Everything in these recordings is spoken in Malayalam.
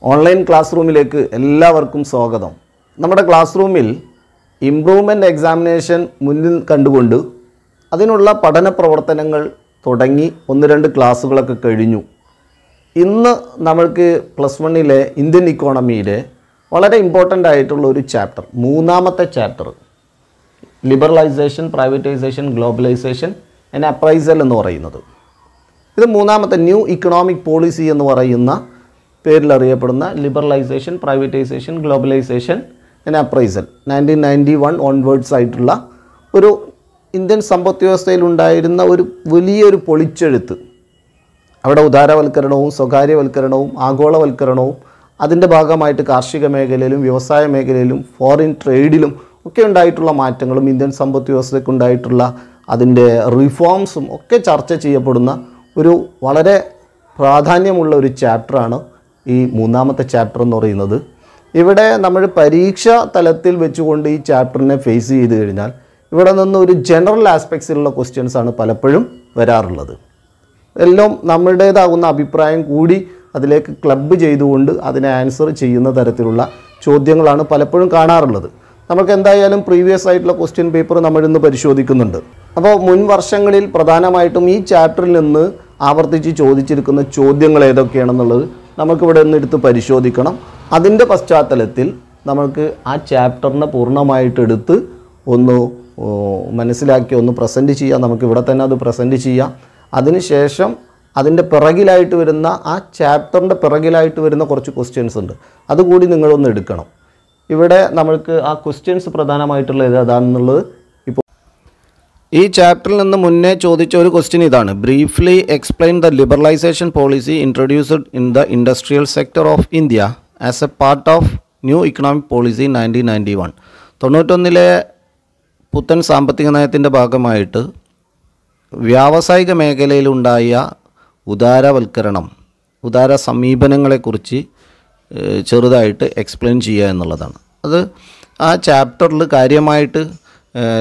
ഓൺലൈൻ ക്ലാസ് റൂമിലേക്ക് എല്ലാവർക്കും സ്വാഗതം. നമ്മുടെ ക്ലാസ് റൂമിൽ ഇംപ്രൂവ്മെൻ്റ് എക്സാമിനേഷൻ മുന്നിൽ കണ്ടുകൊണ്ട് അതിനുള്ള പഠന പ്രവർത്തനങ്ങൾ തുടങ്ങി 1-2 ക്ലാസ്സുകളൊക്കെ കഴിഞ്ഞു. ഇന്ന് നമ്മൾക്ക് +1 ഇന്ത്യൻ ഇക്കോണമിയുടെ വളരെ ഇമ്പോർട്ടൻ്റ് ആയിട്ടുള്ള ഒരു ചാപ്റ്റർ, 3ാമത്തെ chapter, liberalisation, privatisation, globalisation and appraisal എന്ന് പറയുന്നത്. ഇത് 3ാമത്തെ ന്യൂ ഇക്കണോമിക് പോളിസി എന്ന് പറയുന്ന പേരിൽ അറിയപ്പെടുന്ന liberalisation, privatisation, globalisation and appraisal 1991 onwards ആയിട്ടുള്ള ഒരു ഇന്ത്യൻ സമ്പദ് വ്യവസ്ഥയിൽ ഉണ്ടായിരുന്ന ഒരു വലിയൊരു പൊളിച്ചെഴുത്ത്. അവിടെ ഉദാരവൽക്കരണവും സ്വകാര്യവൽക്കരണവും ആഗോളവൽക്കരണവും അതിൻ്റെ ഭാഗമായിട്ട് കാർഷിക മേഖലയിലും വ്യവസായ മേഖലയിലും ഫോറിൻ ട്രേഡിലും ഒക്കെ ഉണ്ടായിട്ടുള്ള മാറ്റങ്ങളും ഇന്ത്യൻ സമ്പദ് വ്യവസ്ഥയ്ക്ക് ഉണ്ടായിട്ടുള്ള അതിൻ്റെ റിഫോംസും ഒക്കെ ചർച്ച ചെയ്യപ്പെടുന്ന ഒരു വളരെ പ്രാധാന്യമുള്ള ഒരു ചാപ്റ്ററാണ് ഈ 3ാമത്തെ ചാപ്റ്റർ എന്ന് പറയുന്നത്. ഇവിടെ നമ്മൾ പരീക്ഷാ തലത്തിൽ വെച്ചുകൊണ്ട് ഈ ചാപ്റ്ററിനെ ഫേസ് ചെയ്ത് കഴിഞ്ഞാൽ ഇവിടെ നിന്ന് ഒരു ജനറൽ ആസ്പെക്ട്സിലുള്ള ക്വസ്റ്റ്യൻസാണ് പലപ്പോഴും വരാറുള്ളത്. എല്ലാം നമ്മുടേതാകുന്ന അഭിപ്രായം കൂടി അതിലേക്ക് ക്ലബ്ബ് ചെയ്തുകൊണ്ട് അതിനെ ആൻസർ ചെയ്യുന്ന തരത്തിലുള്ള ചോദ്യങ്ങളാണ് പലപ്പോഴും കാണാറുള്ളത്. നമുക്ക് എന്തായാലും പ്രീവിയസ് ആയിട്ടുള്ള ക്വസ്റ്റ്യൻ പേപ്പർ നമ്മളിന്ന് പരിശോധിക്കുന്നുണ്ട്. അപ്പോൾ മുൻ വർഷങ്ങളിൽ പ്രധാനമായിട്ടും ഈ ചാപ്റ്ററിൽ നിന്ന് ആവർത്തിച്ച് ചോദിച്ചിരിക്കുന്ന ചോദ്യങ്ങൾ ഏതൊക്കെയാണെന്നുള്ളത് നമുക്കിവിടെ നിന്ന് എടുത്ത് പരിശോധിക്കണം. അതിൻ്റെ പശ്ചാത്തലത്തിൽ നമുക്ക് ആ ചാപ്റ്ററിനെ പൂർണ്ണമായിട്ടെടുത്ത് ഒന്ന് മനസ്സിലാക്കി ഒന്ന് പ്രസൻറ്റ് ചെയ്യാം. നമുക്കിവിടെ തന്നെ അത് പ്രസൻറ്റ് ചെയ്യാം. അതിനുശേഷം അതിൻ്റെ പിറകിലായിട്ട് വരുന്ന ആ ചാപ്റ്ററിൻ്റെ പിറകിലായിട്ട് വരുന്ന കുറച്ച് ക്വസ്റ്റ്യൻസ് ഉണ്ട്, അതുകൂടി നിങ്ങളൊന്ന് എടുക്കണം. ഇവിടെ നമ്മൾക്ക് ആ ക്വസ്റ്റ്യൻസ് പ്രധാനമായിട്ടുള്ള ഏതാണെന്നുള്ളത് ഇപ്പോൾ ഈ ചാപ്റ്ററിൽ നിന്ന് മുന്നേ ചോദിച്ച ഒരു ക്വസ്റ്റ്യൻ ഇതാണ്: briefly explain the liberalisation policy introduced in the industrial sector of India as a part of new economic policy 1991. 91 പുത്തൻ സാമ്പത്തിക നയത്തിൻ്റെ ഭാഗമായിട്ട് വ്യാവസായിക മേഖലയിലുണ്ടായ ഉദാര സമീപനങ്ങളെക്കുറിച്ച് ചെറുതായിട്ട് എക്സ്പ്ലെയിൻ ചെയ്യുക എന്നുള്ളതാണ്. അത് ആ ചാപ്റ്ററിൽ കാര്യമായിട്ട്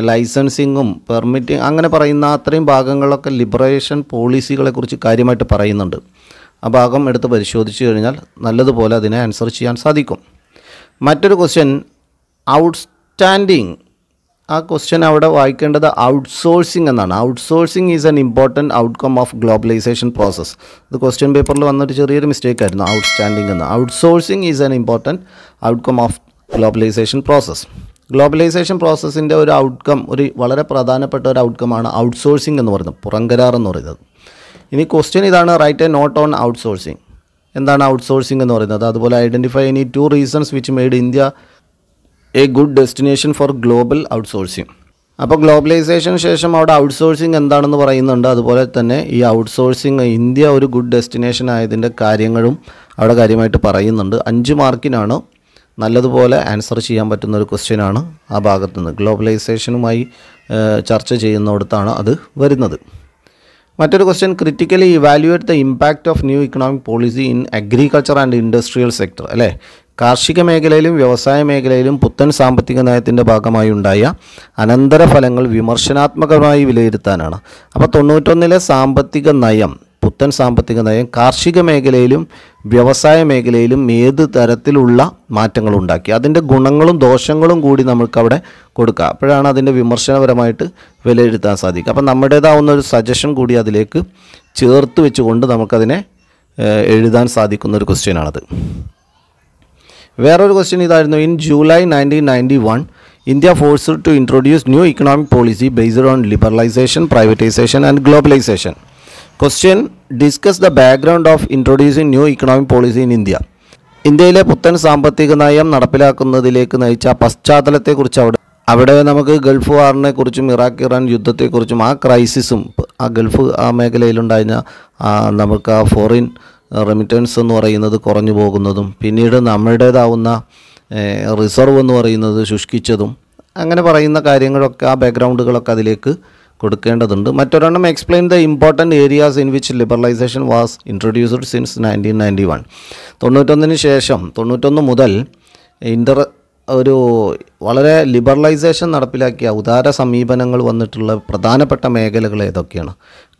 ലൈസൻസിങ്ങും പെർമിറ്റിങ് അങ്ങനെ പറയുന്ന അത്രയും ഭാഗങ്ങളൊക്കെ ലിബറേഷൻ പോളിസികളെക്കുറിച്ച് കാര്യമായിട്ട് പറയുന്നുണ്ട്. ആ ഭാഗം എടുത്ത് പരിശോധിച്ച് കഴിഞ്ഞാൽ നല്ലതുപോലെ അതിനെ ആൻസർ ചെയ്യാൻ സാധിക്കും. മറ്റൊരു ക്വസ്റ്റ്യൻ ഔട്ട്സ്റ്റാൻഡിങ്. ആ ക്വസ്റ്റ്യൻ അവിടെ വായിക്കേണ്ടത് ഔട്ട്സോഴ്സിംഗ് എന്നാണ്. Outsourcing is an important outcome of globalisation process. ഇത് ക്വസ്റ്റ്യൻ പേപ്പറിൽ വന്നിട്ട് ചെറിയൊരു മിസ്റ്റേക്ക് ആയിരുന്നു, ഔട്ട്സ്റ്റാൻഡിംഗ് എന്ന്. Outsourcing is an important outcome of globalisation process. Globalisation പ്രോസസ്സിൻ്റെ ഒരു ഔട്ട്കം, ഒരു വളരെ പ്രധാനപ്പെട്ട ഒരു ഔട്ട്കമാണ് ഔട്ട്സോഴ്സിംഗ് എന്ന് പറയുന്നത്, പുറംകരാർ എന്ന് പറയുന്നത്. ഇനി ക്വസ്റ്റ്യൻ ഇതാണ്: write a note on outsourcing. എന്താണ് ഔട്ട്സോഴ്സിംഗ് എന്ന് പറയുന്നത്? അതുപോലെ identify any 2 reasons which made India a good destination for global outsourcing. അപ്പോൾ ഗ്ലോബലൈസേഷന് ശേഷം അവിടെ ഔട്ട്സോഴ്സിംഗ് എന്താണെന്ന് പറയുന്നുണ്ട്. അതുപോലെ തന്നെ ഈ ഔട്ട്സോഴ്സിംഗ് ഇന്ത്യ ഒരു ഗുഡ് ഡെസ്റ്റിനേഷൻ ആയതിൻ്റെ കാര്യങ്ങളും അവിടെ കാര്യമായിട്ട് പറയുന്നുണ്ട്. 5 മാർക്കിനാണ് നല്ലതുപോലെ ആൻസർ ചെയ്യാൻ പറ്റുന്ന ഒരു ക്വസ്റ്റ്യനാണ് ആ ഭാഗത്തുനിന്ന്. ഗ്ലോബലൈസേഷനുമായി ചർച്ച ചെയ്യുന്നിടത്താണ് അത് വരുന്നത്. മറ്റൊരു question: critically evaluate the impact of new economic policy in agriculture and industrial sector. അല്ലേ, കാർഷിക മേഖലയിലും വ്യവസായ മേഖലയിലും പുത്തൻ സാമ്പത്തിക നയത്തിൻ്റെ ഭാഗമായി ഉണ്ടായ അനന്തരഫലങ്ങൾ വിമർശനാത്മകമായി വിലയിരുത്താനാണ്. അപ്പോൾ 91 പുത്തൻ സാമ്പത്തിക നയം കാർഷിക മേഖലയിലും വ്യവസായ മേഖലയിലും ഏത് തരത്തിലുള്ള മാറ്റങ്ങളുണ്ടാക്കി, അതിൻ്റെ ഗുണങ്ങളും ദോഷങ്ങളും കൂടി നമുക്കവിടെ കൊടുക്കുക. അപ്പോഴാണ് അതിൻ്റെ വിമർശനപരമായിട്ട് വിലയിരുത്താൻ സാധിക്കുക. അപ്പം നമ്മുടേതാവുന്ന ഒരു സജഷൻ കൂടി അതിലേക്ക് ചേർത്ത് വെച്ചുകൊണ്ട് നമുക്കതിനെ എഴുതാൻ സാധിക്കുന്ന ഒരു ക്വസ്റ്റ്യനാണത്. വേറൊരു ക്വസ്റ്റ്യൻ ഇതായിരുന്നു: in July 1991 India forced to introduce new economic policy based on liberalisation, privatisation and globalisation. Question: discuss the background of introducing new economic policy in India. ഇന്ത്യയിലെ പുത്തൻ സാമ്പത്തിക നയം നടപ്പിലാക്കുന്നതിലേക്ക് നയിച്ച പശ്ചാത്തലത്തെക്കുറിച്ച് അവിടെ നമുക്ക് ഗൾഫ് വാറിനെ കുറിച്ചും ഇറാൻ യുദ്ധത്തെക്കുറിച്ചും ആ ക്രൈസിസും ആ ഗൾഫ് മേഖലയിലുണ്ടായിരുന്ന നമുക്ക് ആ ഫോറിൻ റെമിറ്റൻസ് എന്ന് പറയുന്നത് കുറഞ്ഞു പോകുന്നതും പിന്നീട് നമ്മുടേതാവുന്ന റിസർവ് എന്ന് പറയുന്നത് ശുഷ്കിച്ചതും അങ്ങനെ പറയുന്ന കാര്യങ്ങളൊക്കെ ആ ബാക്ക്ഗ്രൗണ്ടുകളൊക്കെ അതിലേക്ക് കൊടുക്കേണ്ടതുണ്ട്. മറ്റൊരെണ്ണം: explain the important areas in which liberalisation was introduced since 1991. 91 ശേഷം 91 മുതൽ ഒരു വളരെ ലിബറലൈസേഷൻ നടപ്പിലാക്കിയ ഉദാര സമീപനങ്ങൾ വന്നിട്ടുള്ള പ്രധാനപ്പെട്ട മേഖലകൾ ഏതൊക്കെയാണ്?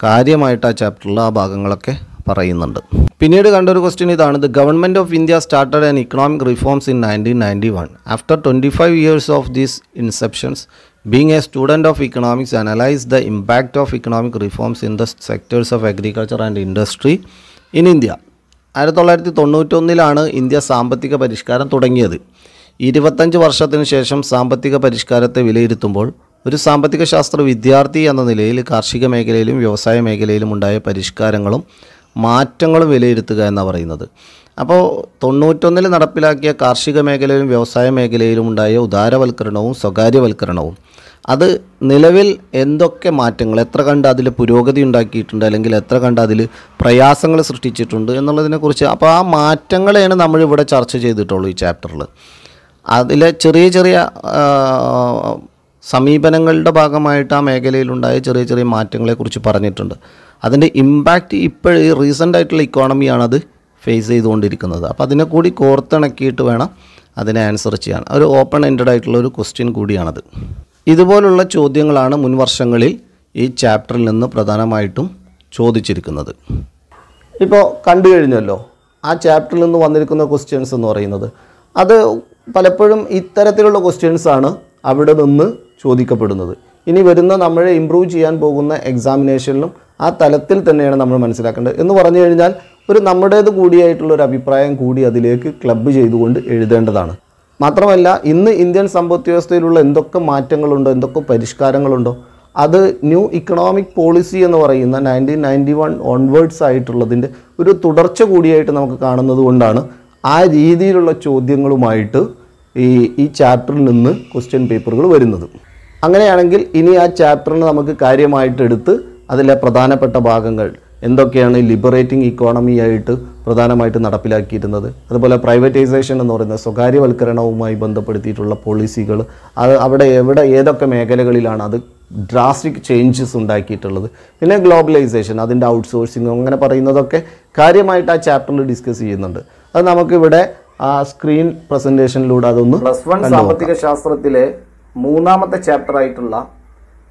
കാര്യമായിട്ട് ആ ചാപ്റ്ററിൽ ആ ഭാഗങ്ങളൊക്കെ പറയുന്നുണ്ട്. പിന്നീട് കണ്ടൊരു ക്വസ്റ്റ്യൻ ഇതാണ്. The government of India started an economic reforms in 1991. After 25 years of these inceptions, being a student of economics, analyse the impact of economic reforms in the sectors of agriculture and industry in India. 1991 India സാമ്പത്തിക പരിഷ്കാരം തുടങ്ങിയത്. 25 വർഷത്തിന് ശേഷം സാമ്പത്തിക പരിഷ്കാരത്തെ വിലയിരുത്തുമ്പോൾ ഒരു സാമ്പത്തിക ശാസ്ത്ര വിദ്യാർത്ഥി എന്ന നിലയിൽ കാർഷിക മേഖലയിലും വ്യവസായ മേഖലയിലും ഉണ്ടായ പരിഷ്കാരങ്ങളും മാറ്റങ്ങളും വിലയിരുത്തുക എന്നാണ് പറയുന്നത്. അപ്പോൾ 91 നടപ്പിലാക്കിയ കാർഷിക മേഖലയിലും വ്യവസായ മേഖലയിലും ഉണ്ടായ ഉദാരവൽക്കരണവും സ്വകാര്യവൽക്കരണവും അത് നിലവിൽ എന്തൊക്കെ മാറ്റങ്ങൾ, എത്ര കണ്ട് അതിൽ പുരോഗതി ഉണ്ടാക്കിയിട്ടുണ്ട്, അല്ലെങ്കിൽ എത്ര കണ്ട് അതിൽ പ്രയാസങ്ങൾ സൃഷ്ടിച്ചിട്ടുണ്ട് എന്നുള്ളതിനെക്കുറിച്ച്. അപ്പോൾ ആ മാറ്റങ്ങളെയാണ് നമ്മളിവിടെ ചർച്ച ചെയ്തിട്ടുള്ളൂ ഈ ചാപ്റ്ററിൽ. അതിലെ ചെറിയ ചെറിയ സമീപനങ്ങളുടെ ഭാഗമായിട്ട് ആ മേഖലയിലുണ്ടായ ചെറിയ ചെറിയ മാറ്റങ്ങളെക്കുറിച്ച് പറഞ്ഞിട്ടുണ്ട്. അതിൻ്റെ ഇമ്പാക്റ്റ് ഇപ്പോഴും ഈ റീസെൻ്റ് ആയിട്ടുള്ള ഇക്കോണമിയാണത് ഫേസ് ചെയ്തുകൊണ്ടിരിക്കുന്നത്. അപ്പോൾ അതിനെ കൂടി കോർത്തിണക്കിയിട്ട് വേണം അതിനെ ആൻസർ ചെയ്യാൻ. ഒരു ഓപ്പൺ എൻഡഡ് ആയിട്ടുള്ള ഒരു ക്വസ്റ്റ്യൻ കൂടിയാണത്. ഇതുപോലുള്ള ചോദ്യങ്ങളാണ് മുൻ വർഷങ്ങളിൽ ഈ ചാപ്റ്ററിൽ നിന്ന് പ്രധാനമായിട്ടും ചോദിച്ചിരിക്കുന്നത്. ഇപ്പോൾ കണ്ടു കഴിഞ്ഞല്ലോ ആ ചാപ്റ്ററിൽ നിന്ന് വന്നിരിക്കുന്ന ക്വസ്റ്റ്യൻസ് എന്ന് പറയുന്നത്. അത് പലപ്പോഴും ഇത്തരത്തിലുള്ള ക്വസ്റ്റ്യൻസാണ് അവിടെ നിന്ന് ചോദിക്കപ്പെടുന്നത്. ഇനി വരുന്ന നമ്മളെ ഇമ്പ്രൂവ് ചെയ്യാൻ പോകുന്ന എക്സാമിനേഷനിലും ആ തലത്തിൽ തന്നെയാണ് നമ്മൾ മനസ്സിലാക്കേണ്ടത്. എന്ന് പറഞ്ഞു കഴിഞ്ഞാൽ ഒരു നമ്മുടേത് കൂടിയായിട്ടുള്ളൊരു അഭിപ്രായം കൂടി അതിലേക്ക് ക്ലബ്ബ് ചെയ്തുകൊണ്ട് എഴുതേണ്ടതാണ്. മാത്രമല്ല ഇന്ന് ഇന്ത്യൻ സമ്പദ് വ്യവസ്ഥയിലുള്ള എന്തൊക്കെ മാറ്റങ്ങളുണ്ടോ, എന്തൊക്കെ പരിഷ്കാരങ്ങളുണ്ടോ, അത് ന്യൂ ഇക്കണോമിക് പോളിസി എന്ന് പറയുന്ന 1991 ഓൺവേർഡ്സ് ആയിട്ടുള്ളതിൻ്റെ ഒരു തുടർച്ച കൂടിയായിട്ട് നമുക്ക് കാണുന്നത് കൊണ്ടാണ് ആ രീതിയിലുള്ള ചോദ്യങ്ങളുമായിട്ട് ഈ ചാപ്റ്ററിൽ നിന്ന് ക്വസ്റ്റ്യൻ പേപ്പറുകൾ വരുന്നത്. അങ്ങനെയാണെങ്കിൽ ഇനി ആ ചാപ്റ്ററിന് നമുക്ക് കാര്യമായിട്ട് എടുത്ത് അതിലെ പ്രധാനപ്പെട്ട ഭാഗങ്ങൾ എന്തൊക്കെയാണ് ലിബറേറ്റിംഗ് ഇക്കോണമി ആയിട്ട് പ്രധാനമായിട്ട് നടപ്പിലാക്കിയിരുന്നത്, അതുപോലെ പ്രൈവറ്റൈസേഷൻ എന്ന് പറയുന്നത് സ്വകാര്യവൽക്കരണവുമായി ബന്ധപ്പെടുത്തിയിട്ടുള്ള പോളിസികൾ, അത് അവിടെ ഏതൊക്കെ മേഖലകളിലാണ് അത് ഡ്രാസ്റ്റിക് ചേഞ്ചസ് ഉണ്ടാക്കിയിട്ടുള്ളത്, പിന്നെ ഗ്ലോബലൈസേഷൻ, അതിൻ്റെ ഔട്ട്സോഴ്സിങ്, അങ്ങനെ പറയുന്നതൊക്കെ കാര്യമായിട്ട് ആ ചാപ്റ്ററിൽ ഡിസ്കസ് ചെയ്യുന്നുണ്ട്. അത് നമുക്കിവിടെ ആ സ്ക്രീൻ പ്രസൻറ്റേഷനിലൂടെ അതൊന്ന് +1 സാമ്പത്തിക ശാസ്ത്രത്തിലെ 3ാമത്തെ ചാപ്റ്റർ ആയിട്ടുള്ള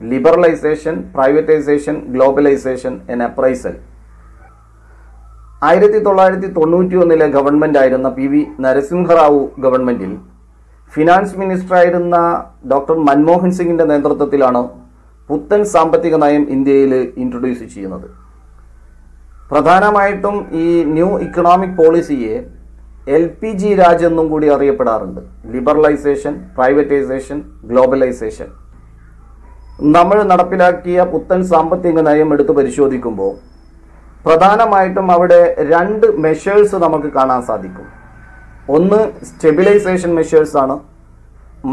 liberalisation, privatisation, globalisation and appraisal. 1991 government ആയിരുന്ന PV നരസിംഹറാവു ഗവൺമെൻറ്റിൽ ഫിനാൻസ് മിനിസ്റ്റർ ആയിരുന്ന ഡോക്ടർ മൻമോഹൻ സിംഗിൻ്റെ നേതൃത്വത്തിലാണ് പുത്തൻ സാമ്പത്തിക നയം ഇന്ത്യയിൽ ഇൻട്രൊഡ്യൂസ് ചെയ്യുന്നത്. പ്രധാനമായിട്ടും ഈ ന്യൂ ഇക്കണോമിക് പോളിസിയെ LPG രാജ് എന്നും കൂടി അറിയപ്പെടാറുണ്ട്. Liberalisation, privatisation, globalisation. നമ്മൾ നടപ്പിലാക്കിയ പുത്തൻ സാമ്പത്തിക നയം എടുത്ത് പരിശോധിക്കുമ്പോൾ പ്രധാനമായിട്ടും അവിടെ 2 മെഷേഴ്സ് നമുക്ക് കാണാൻ സാധിക്കും. ഒന്ന് സ്റ്റെബിലൈസേഷൻ മെഷേഴ്സാണ്,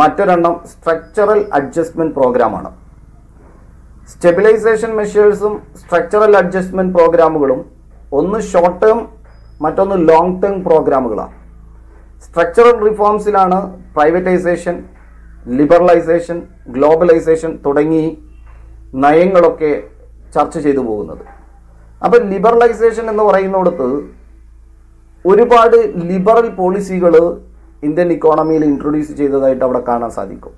മറ്റൊരെണ്ണം സ്ട്രക്ചറൽ അഡ്ജസ്റ്റ്മെൻറ്റ് പ്രോഗ്രാമാണ്. സ്റ്റെബിലൈസേഷൻ മെഷേഴ്സും സ്ട്രക്ചറൽ അഡ്ജസ്റ്റ്മെൻറ്റ് പ്രോഗ്രാമുകളും ഒന്ന് ഷോർട്ട് ടേം, മറ്റൊന്ന് ലോങ് ടേം പ്രോഗ്രാമുകളാണ്. സ്ട്രക്ചറൽ റിഫോംസിലാണ് പ്രൈവറ്റൈസേഷൻ, ലിബറലൈസേഷൻ, ഗ്ലോബലൈസേഷൻ തുടങ്ങി നയങ്ങളൊക്കെ ചർച്ച ചെയ്തു പോകുന്നത്. അപ്പോൾ ലിബറലൈസേഷൻ എന്ന് പറയുന്നിടത്ത് ഒരുപാട് ലിബറൽ പോളിസികൾ ഇന്ത്യൻ ഇക്കോണമിയിൽ ഇൻട്രൊഡ്യൂസ് ചെയ്തതായിട്ട് അവിടെ കാണാൻ സാധിക്കും.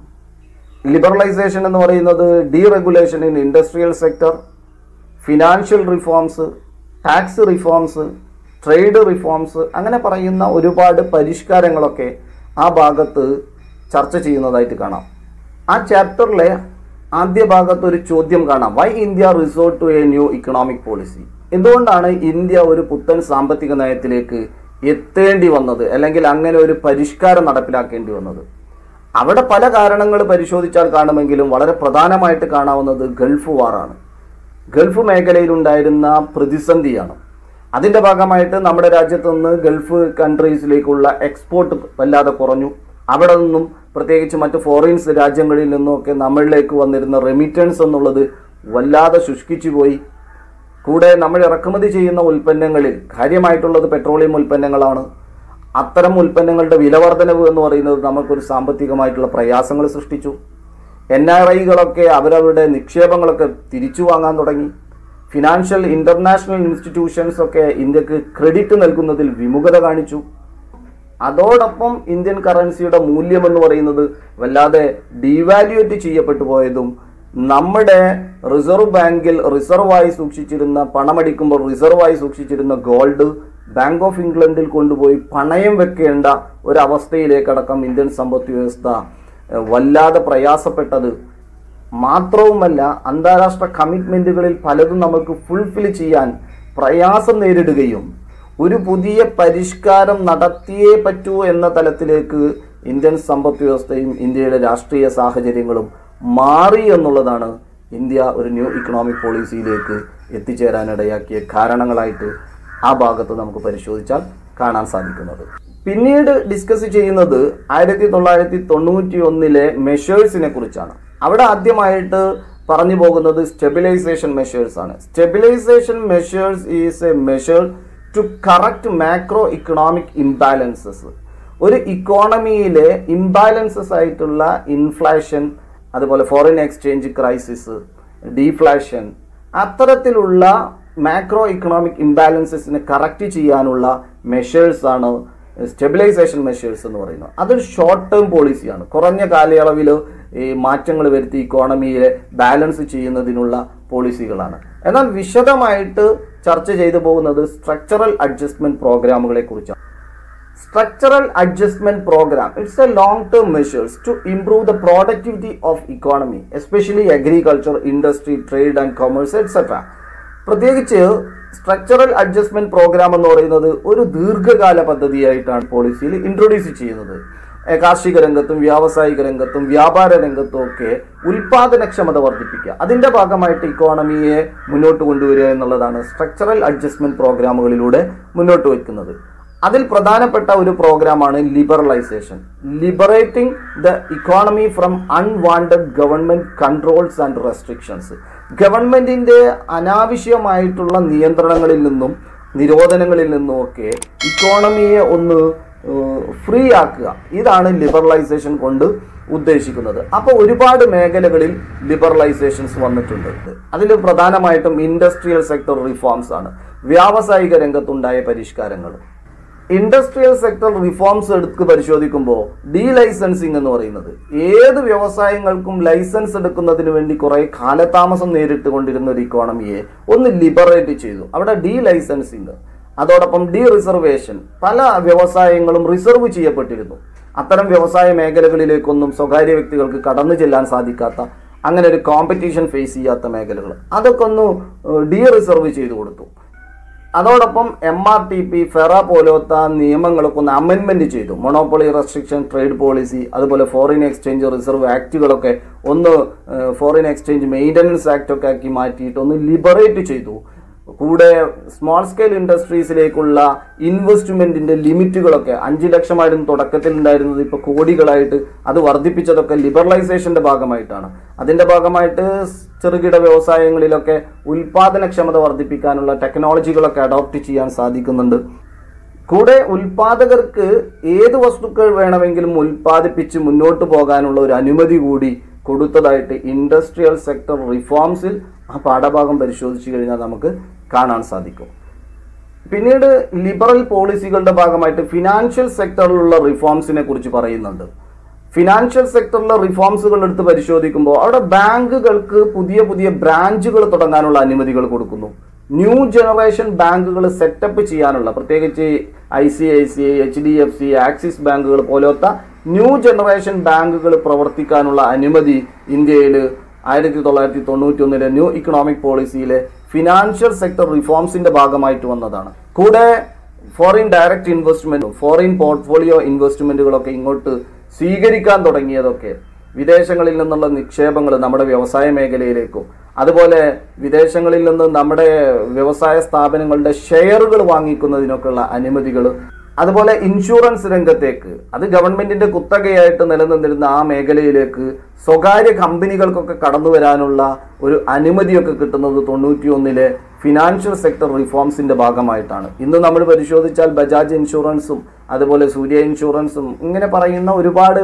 ലിബറലൈസേഷൻ എന്ന് പറയുന്നത് deregulation in industrial sector, financial reforms, tax reforms, trade reforms, അങ്ങനെ പറയുന്ന ഒരുപാട് പരിഷ്കാരങ്ങളൊക്കെ ആ ഭാഗത്ത് ചർച്ച ചെയ്യുന്നതായിട്ട് കാണാം. ആ ചാപ്റ്ററിലെ ആദ്യ ഭാഗത്ത് ഒരു ചോദ്യം കാണാം. Why India resort to a new economic policy? എന്തുകൊണ്ടാണ് ഇന്ത്യ ഒരു പുത്തൻ സാമ്പത്തിക നയത്തിലേക്ക് എത്തേണ്ടി വന്നത്, അല്ലെങ്കിൽ അങ്ങനെ ഒരു പരിഷ്കാരം നടപ്പിലാക്കേണ്ടി വന്നത്? അവിടെ പല കാരണങ്ങൾ പരിശോധിച്ചാൽ കാണുമെങ്കിലും വളരെ പ്രധാനമായിട്ട് കാണാവുന്നത് ഗൾഫ് വാറാണ്. ഗൾഫ് മേഖലയിലുണ്ടായിരുന്ന പ്രതിസന്ധിയാണ്. അതിൻ്റെ ഭാഗമായിട്ട് നമ്മുടെ രാജ്യത്തു നിന്ന് ഗൾഫ് കൺട്രീസിലേക്കുള്ള എക്സ്പോർട്ട് വല്ലാതെ കുറഞ്ഞു. അവിടെ നിന്നും പ്രത്യേകിച്ച് മറ്റ് ഫോറിൻസ് രാജ്യങ്ങളിൽ നിന്നുമൊക്കെ നമ്മളിലേക്ക് വന്നിരുന്ന റെമിറ്റൻസ് എന്നുള്ളത് വല്ലാതെ ശുഷ്കിച്ചു പോയി. കൂടെ നമ്മൾ ഇറക്കുമതി ചെയ്യുന്ന ഉൽപ്പന്നങ്ങളിൽ കാര്യമായിട്ടുള്ളത് പെട്രോളിയം ഉൽപ്പന്നങ്ങളാണ്. അത്തരം ഉൽപ്പന്നങ്ങളുടെ വിലവർധനവ് എന്ന് പറയുന്നത് നമുക്കൊരു സാമ്പത്തികമായിട്ടുള്ള പ്രയാസങ്ങൾ സൃഷ്ടിച്ചു. NRIകളൊക്കെ അവരവരുടെ നിക്ഷേപങ്ങളൊക്കെ തിരിച്ചു വാങ്ങാൻ തുടങ്ങി. ഫിനാൻഷ്യൽ ഇൻ്റർനാഷണൽ ഇൻസ്റ്റിറ്റ്യൂഷൻസ് ഒക്കെ ഇന്ത്യക്ക് ക്രെഡിറ്റ് നൽകുന്നതിൽ വിമുഖത കാണിച്ചു. അതോടൊപ്പം ഇന്ത്യൻ കറൻസിയുടെ മൂല്യം എന്ന് പറയുന്നത് വല്ലാതെ ഡീവാല്യുവേറ്റ് ചെയ്യപ്പെട്ടു പോയതും നമ്മുടെ റിസർവ് ബാങ്കിൽ റിസർവായി സൂക്ഷിച്ചിരുന്ന പണമടിക്കുമ്പോൾ റിസർവായി സൂക്ഷിച്ചിരുന്ന ഗോൾഡ് ബാങ്ക് ഓഫ് ഇംഗ്ലണ്ടിൽ കൊണ്ടുപോയി പണയം വെക്കേണ്ട ഒരവസ്ഥയിലേക്കടക്കം ഇന്ത്യൻ സമ്പദ് വ്യവസ്ഥ വല്ലാതെ പ്രയാസപ്പെട്ടത് മാത്രവുമല്ല, അന്താരാഷ്ട്ര കമ്മിറ്റ്മെൻറ്റുകളിൽ പലതും നമുക്ക് ഫുൾഫിൽ ചെയ്യാൻ പ്രയാസം നേരിടുകയും ഒരു പുതിയ പരിഷ്കാരം നടത്തിയേ പറ്റൂ എന്ന തലത്തിലേക്ക് ഇന്ത്യൻ സമ്പദ് വ്യവസ്ഥയും ഇന്ത്യയുടെ രാഷ്ട്രീയ സാഹചര്യങ്ങളും മാറി എന്നുള്ളതാണ് ഇന്ത്യ ഒരു ന്യൂ ഇക്കണോമിക് പോളിസിയിലേക്ക് എത്തിച്ചേരാനിടയാക്കിയ കാരണങ്ങളായിട്ട് ആ ഭാഗത്ത് നമുക്ക് പരിശോധിച്ചാൽ കാണാൻ സാധിക്കുന്നത്. പിന്നീട് ഡിസ്കസ് ചെയ്യുന്നത് 1991 മെഷേഴ്സിനെ കുറിച്ചാണ്. അവിടെ ആദ്യമായിട്ട് പറഞ്ഞു പോകുന്നത് സ്റ്റെബിലൈസേഷൻ മെഷേഴ്സ് ആണ്. Stabilisation measures is a measure to correct macro economic imbalances. ഒരു ഇക്കോണമിയിലെ ഇംബാലൻസസ് ആയിട്ടുള്ള ഇൻഫ്ലേഷൻ, അതുപോലെ ഫോറിൻ എക്സ്ചേഞ്ച് ക്രൈസിസ്, ഡീഫ്ലേഷൻ, അത്തരത്തിലുള്ള മാക്രോ ഇക്കണോമിക് ഇംബാലൻസസിനെ കറക്റ്റ് ചെയ്യാനുള്ള മെഷേഴ്സാണ് സ്റ്റെബിലൈസേഷൻ മെഷേഴ്സ് എന്ന് പറയുന്നത്. അതൊരു ഷോർട്ട് ടേം പോളിസിയാണ്. കുറഞ്ഞ കാലയളവിൽ ഈ മാറ്റങ്ങൾ വരുത്തി ഇക്കോണമിയെ ബാലൻസ് ചെയ്യുന്നതിനുള്ള പോളിസികളാണ്. എന്നാൽ വിശദമായിട്ട് ചർച്ച ചെയ്തു പോകുന്നത് സ്ട്രക്ചറൽ അഡ്ജസ്റ്റ്മെന്റ് പ്രോഗ്രാമുകളെ കുറിച്ചാണ്. Structural adjustment program, it's a long-term measures to improve the productivity of economy, especially agriculture, industry, trade and commerce, etc. പ്രത്യേകിച്ച് സ്ട്രക്ചറൽ അഡ്ജസ്റ്റ്മെന്റ് പ്രോഗ്രാം എന്ന് പറയുന്നത് ഒരു ദീർഘകാല പദ്ധതിയായിട്ടാണ് പോളിസിയിൽ ഇൻട്രൊഡ്യൂസ് ചെയ്യുന്നത്. കാർഷിക രംഗത്തും വ്യാവസായിക രംഗത്തും വ്യാപാര രംഗത്തും ഒക്കെ ഉൽപാദനക്ഷമത വർദ്ധിപ്പിക്കുക, അതിന്റെ ഭാഗമായിട്ട് ഇക്കോണമിയെ മുന്നോട്ട് കൊണ്ടുവരിക എന്നുള്ളതാണ് സ്ട്രക്ചറൽ അഡ്ജസ്റ്റ്മെന്റ് പ്രോഗ്രാമുകളിലൂടെ മുന്നോട്ട് വയ്ക്കുന്നത്. അതിൽ പ്രധാനപ്പെട്ട ഒരു പ്രോഗ്രാമാണ് liberalisation, liberating the economy from unwanted government controls and restrictions. ഗവൺമെന്റിന്റെ അനാവശ്യമായിട്ടുള്ള നിയന്ത്രണങ്ങളിൽ നിന്നും നിരോധനങ്ങളിൽ നിന്നും ഒക്കെ ഇക്കോണമിയെ ഒന്ന് ഫ്രീ ആക്കുക. ഇതാണ് ലിബറലൈസേഷൻ കൊണ്ട് ഉദ്ദേശിക്കുന്നത്. അപ്പോൾ ഒരുപാട് മേഖലകളിൽ ലിബറലൈസേഷൻസ് വന്നിട്ടുണ്ട്. അതിൽ പ്രധാനമായിട്ടും ഇൻഡസ്ട്രിയൽ സെക്ടർ റിഫോംസ് ആണ്, വ്യാവസായിക രംഗത്തുണ്ടായ പരിഷ്കാരങ്ങൾ. ഇൻഡസ്ട്രിയൽ സെക്ടർ റിഫോംസ് എടുത്ത് പരിശോധിക്കുമ്പോൾ ഡീ ലൈസൻസിങ് എന്ന് പറയുന്നത് ഏത് വ്യവസായങ്ങൾക്കും ലൈസൻസ് എടുക്കുന്നതിന് വേണ്ടി കുറെ കാലതാമസം നേരിട്ട് കൊണ്ടിരുന്ന ഒരു ഇക്കോണമിയെ ഒന്ന് ലിബറേറ്റ് ചെയ്തു. അവിടെ ഡീ ലൈസൻസിങ്, അതോടൊപ്പം ഡീ റിസർവേഷൻ, പല വ്യവസായങ്ങളും റിസർവ് ചെയ്യപ്പെട്ടിരുന്നു. അത്തരം വ്യവസായ മേഖലകളിലേക്കൊന്നും സ്വകാര്യ വ്യക്തികൾക്ക് കടന്നു ചെല്ലാൻ സാധിക്കാത്ത, അങ്ങനെ ഒരു കോമ്പറ്റീഷൻ ഫേസ് ചെയ്യാത്ത മേഖലകൾ, അതൊക്കെ ഒന്ന് ഡീ റിസർവ് ചെയ്തു കൊടുത്തു. അതോടൊപ്പം MRTP, ഫെറ പോലത്തെ നിയമങ്ങളൊക്കെ ഒന്ന് അമെൻമെന്റ് ചെയ്തു. മൊണോപ്പൊളി റെസ്ട്രിക്ഷൻ, ട്രേഡ് പോളിസി, അതുപോലെ ഫോറിൻ എക്സ്ചേഞ്ച് റിസർവ് ആക്റ്റുകളൊക്കെ ഒന്ന് ഫോറിൻ എക്സ്ചേഞ്ച് മെയിൻ്റനൻസ് ആക്ട് ഒക്കെ ആക്കി മാറ്റിയിട്ട് ഒന്ന് ലിബറേറ്റ് ചെയ്തു. കൂടെ സ്മോൾ സ്കെയിൽ ഇൻഡസ്ട്രീസിലേക്കുള്ള ഇൻവെസ്റ്റ്മെന്റിന്റെ ലിമിറ്റുകളൊക്കെ 5 ലക്ഷമായിരുന്നു തുടക്കത്തിൽ ഉണ്ടായിരുന്നത്, ഇപ്പോൾ കോടികളായിട്ട് അത് വർദ്ധിപ്പിച്ചതൊക്കെ ലിബറലൈസേഷന്റെ ഭാഗമായിട്ടാണ്. അതിന്റെ ഭാഗമായിട്ട് ചെറുകിട വ്യവസായങ്ങളിലൊക്കെ ഉൽപാദനക്ഷമത വർദ്ധിപ്പിക്കാനുള്ള ടെക്നോളജികളൊക്കെ അഡോപ്റ്റ് ചെയ്യാൻ സാധിക്കുന്നുണ്ട്. കൂടെ ഉൽപാദകർക്ക് ഏത് വസ്തുക്കൾ വേണമെങ്കിലും ഉൽപ്പാദിപ്പിച്ച് മുന്നോട്ട് പോകാനുള്ള ഒരു അനുമതി കൂടി കൊടുത്തതായിട്ട് ഇൻഡസ്ട്രിയൽ സെക്ടർ റിഫോംസിൽ ആ പാഠഭാഗം പരിശോധിച്ചു കഴിഞ്ഞാൽ നമുക്ക് കാണാൻ സാധിക്കും. പിന്നീട് ലിബറൽ പോളിസികളുടെ ഭാഗമായിട്ട് ഫിനാൻഷ്യൽ സെക്ടറിലുള്ള റിഫോംസിനെ കുറിച്ച് പറയുന്നുണ്ട്. ഫിനാൻഷ്യൽ സെക്ടറിലെ റിഫോംസുകൾ എടുത്ത് പരിശോധിക്കുമ്പോൾ അവിടെ ബാങ്കുകൾക്ക് പുതിയ പുതിയ ബ്രാഞ്ചുകൾ തുടങ്ങാനുള്ള അനുമതികൾ കൊടുക്കുന്നു. ന്യൂ ജനറേഷൻ ബാങ്കുകൾ സെറ്റപ്പ് ചെയ്യാനുള്ള, പ്രത്യേകിച്ച് ICICI, HDFC, ആക്സിസ് ബാങ്കുകൾ പോലത്തെ ന്യൂ ജനറേഷൻ ബാങ്കുകൾ പ്രവർത്തിക്കാനുള്ള അനുമതി ഇന്ത്യയിൽ 1991 ന്യൂ ഇക്കണോമിക് പോളിസിയിലെ ഫിനാൻഷ്യൽ സെക്ടർ റിഫോംസിന്റെ ഭാഗമായിട്ട് വന്നതാണ്. കൂടെ ഫോറിൻ ഡയറക്റ്റ് ഇൻവെസ്റ്റ്മെന്റും ഫോറിൻ പോർട്ട്ഫോളിയോ ഇൻവെസ്റ്റ്മെന്റുകളൊക്കെ ഇങ്ങോട്ട് സ്വീകരിക്കാൻ തുടങ്ങിയതൊക്കെ വിദേശങ്ങളിൽ നിന്നുള്ള നിക്ഷേപങ്ങൾ നമ്മുടെ വ്യവസായ മേഖലയിലേക്കും, അതുപോലെ വിദേശങ്ങളിൽ നിന്ന് നമ്മുടെ വ്യവസായ സ്ഥാപനങ്ങളുടെ ഷെയറുകൾ വാങ്ങിക്കുന്നതിനൊക്കെയുള്ള അനുമതികൾ, അതുപോലെ ഇൻഷുറൻസ് രംഗത്തേക്ക്, അത് ഗവൺമെന്റിന്റെ കുത്തകയായിട്ട് നിലനിന്നിരുന്ന ആ മേഖലയിലേക്ക് സ്വകാര്യ കമ്പനികൾക്കൊക്കെ കടന്നു വരാനുള്ള ഒരു അനുമതിയൊക്കെ കിട്ടുന്നത് 91 ഫിനാൻഷ്യൽ സെക്ടർ റിഫോംസിന്റെ ഭാഗമായിട്ടാണ്. ഇന്ന് നമ്മൾ പരിശോധിച്ചാൽ ബജാജ് ഇൻഷുറൻസും അതുപോലെ സൂര്യ ഇൻഷുറൻസും ഇങ്ങനെ പറയുന്ന ഒരുപാട്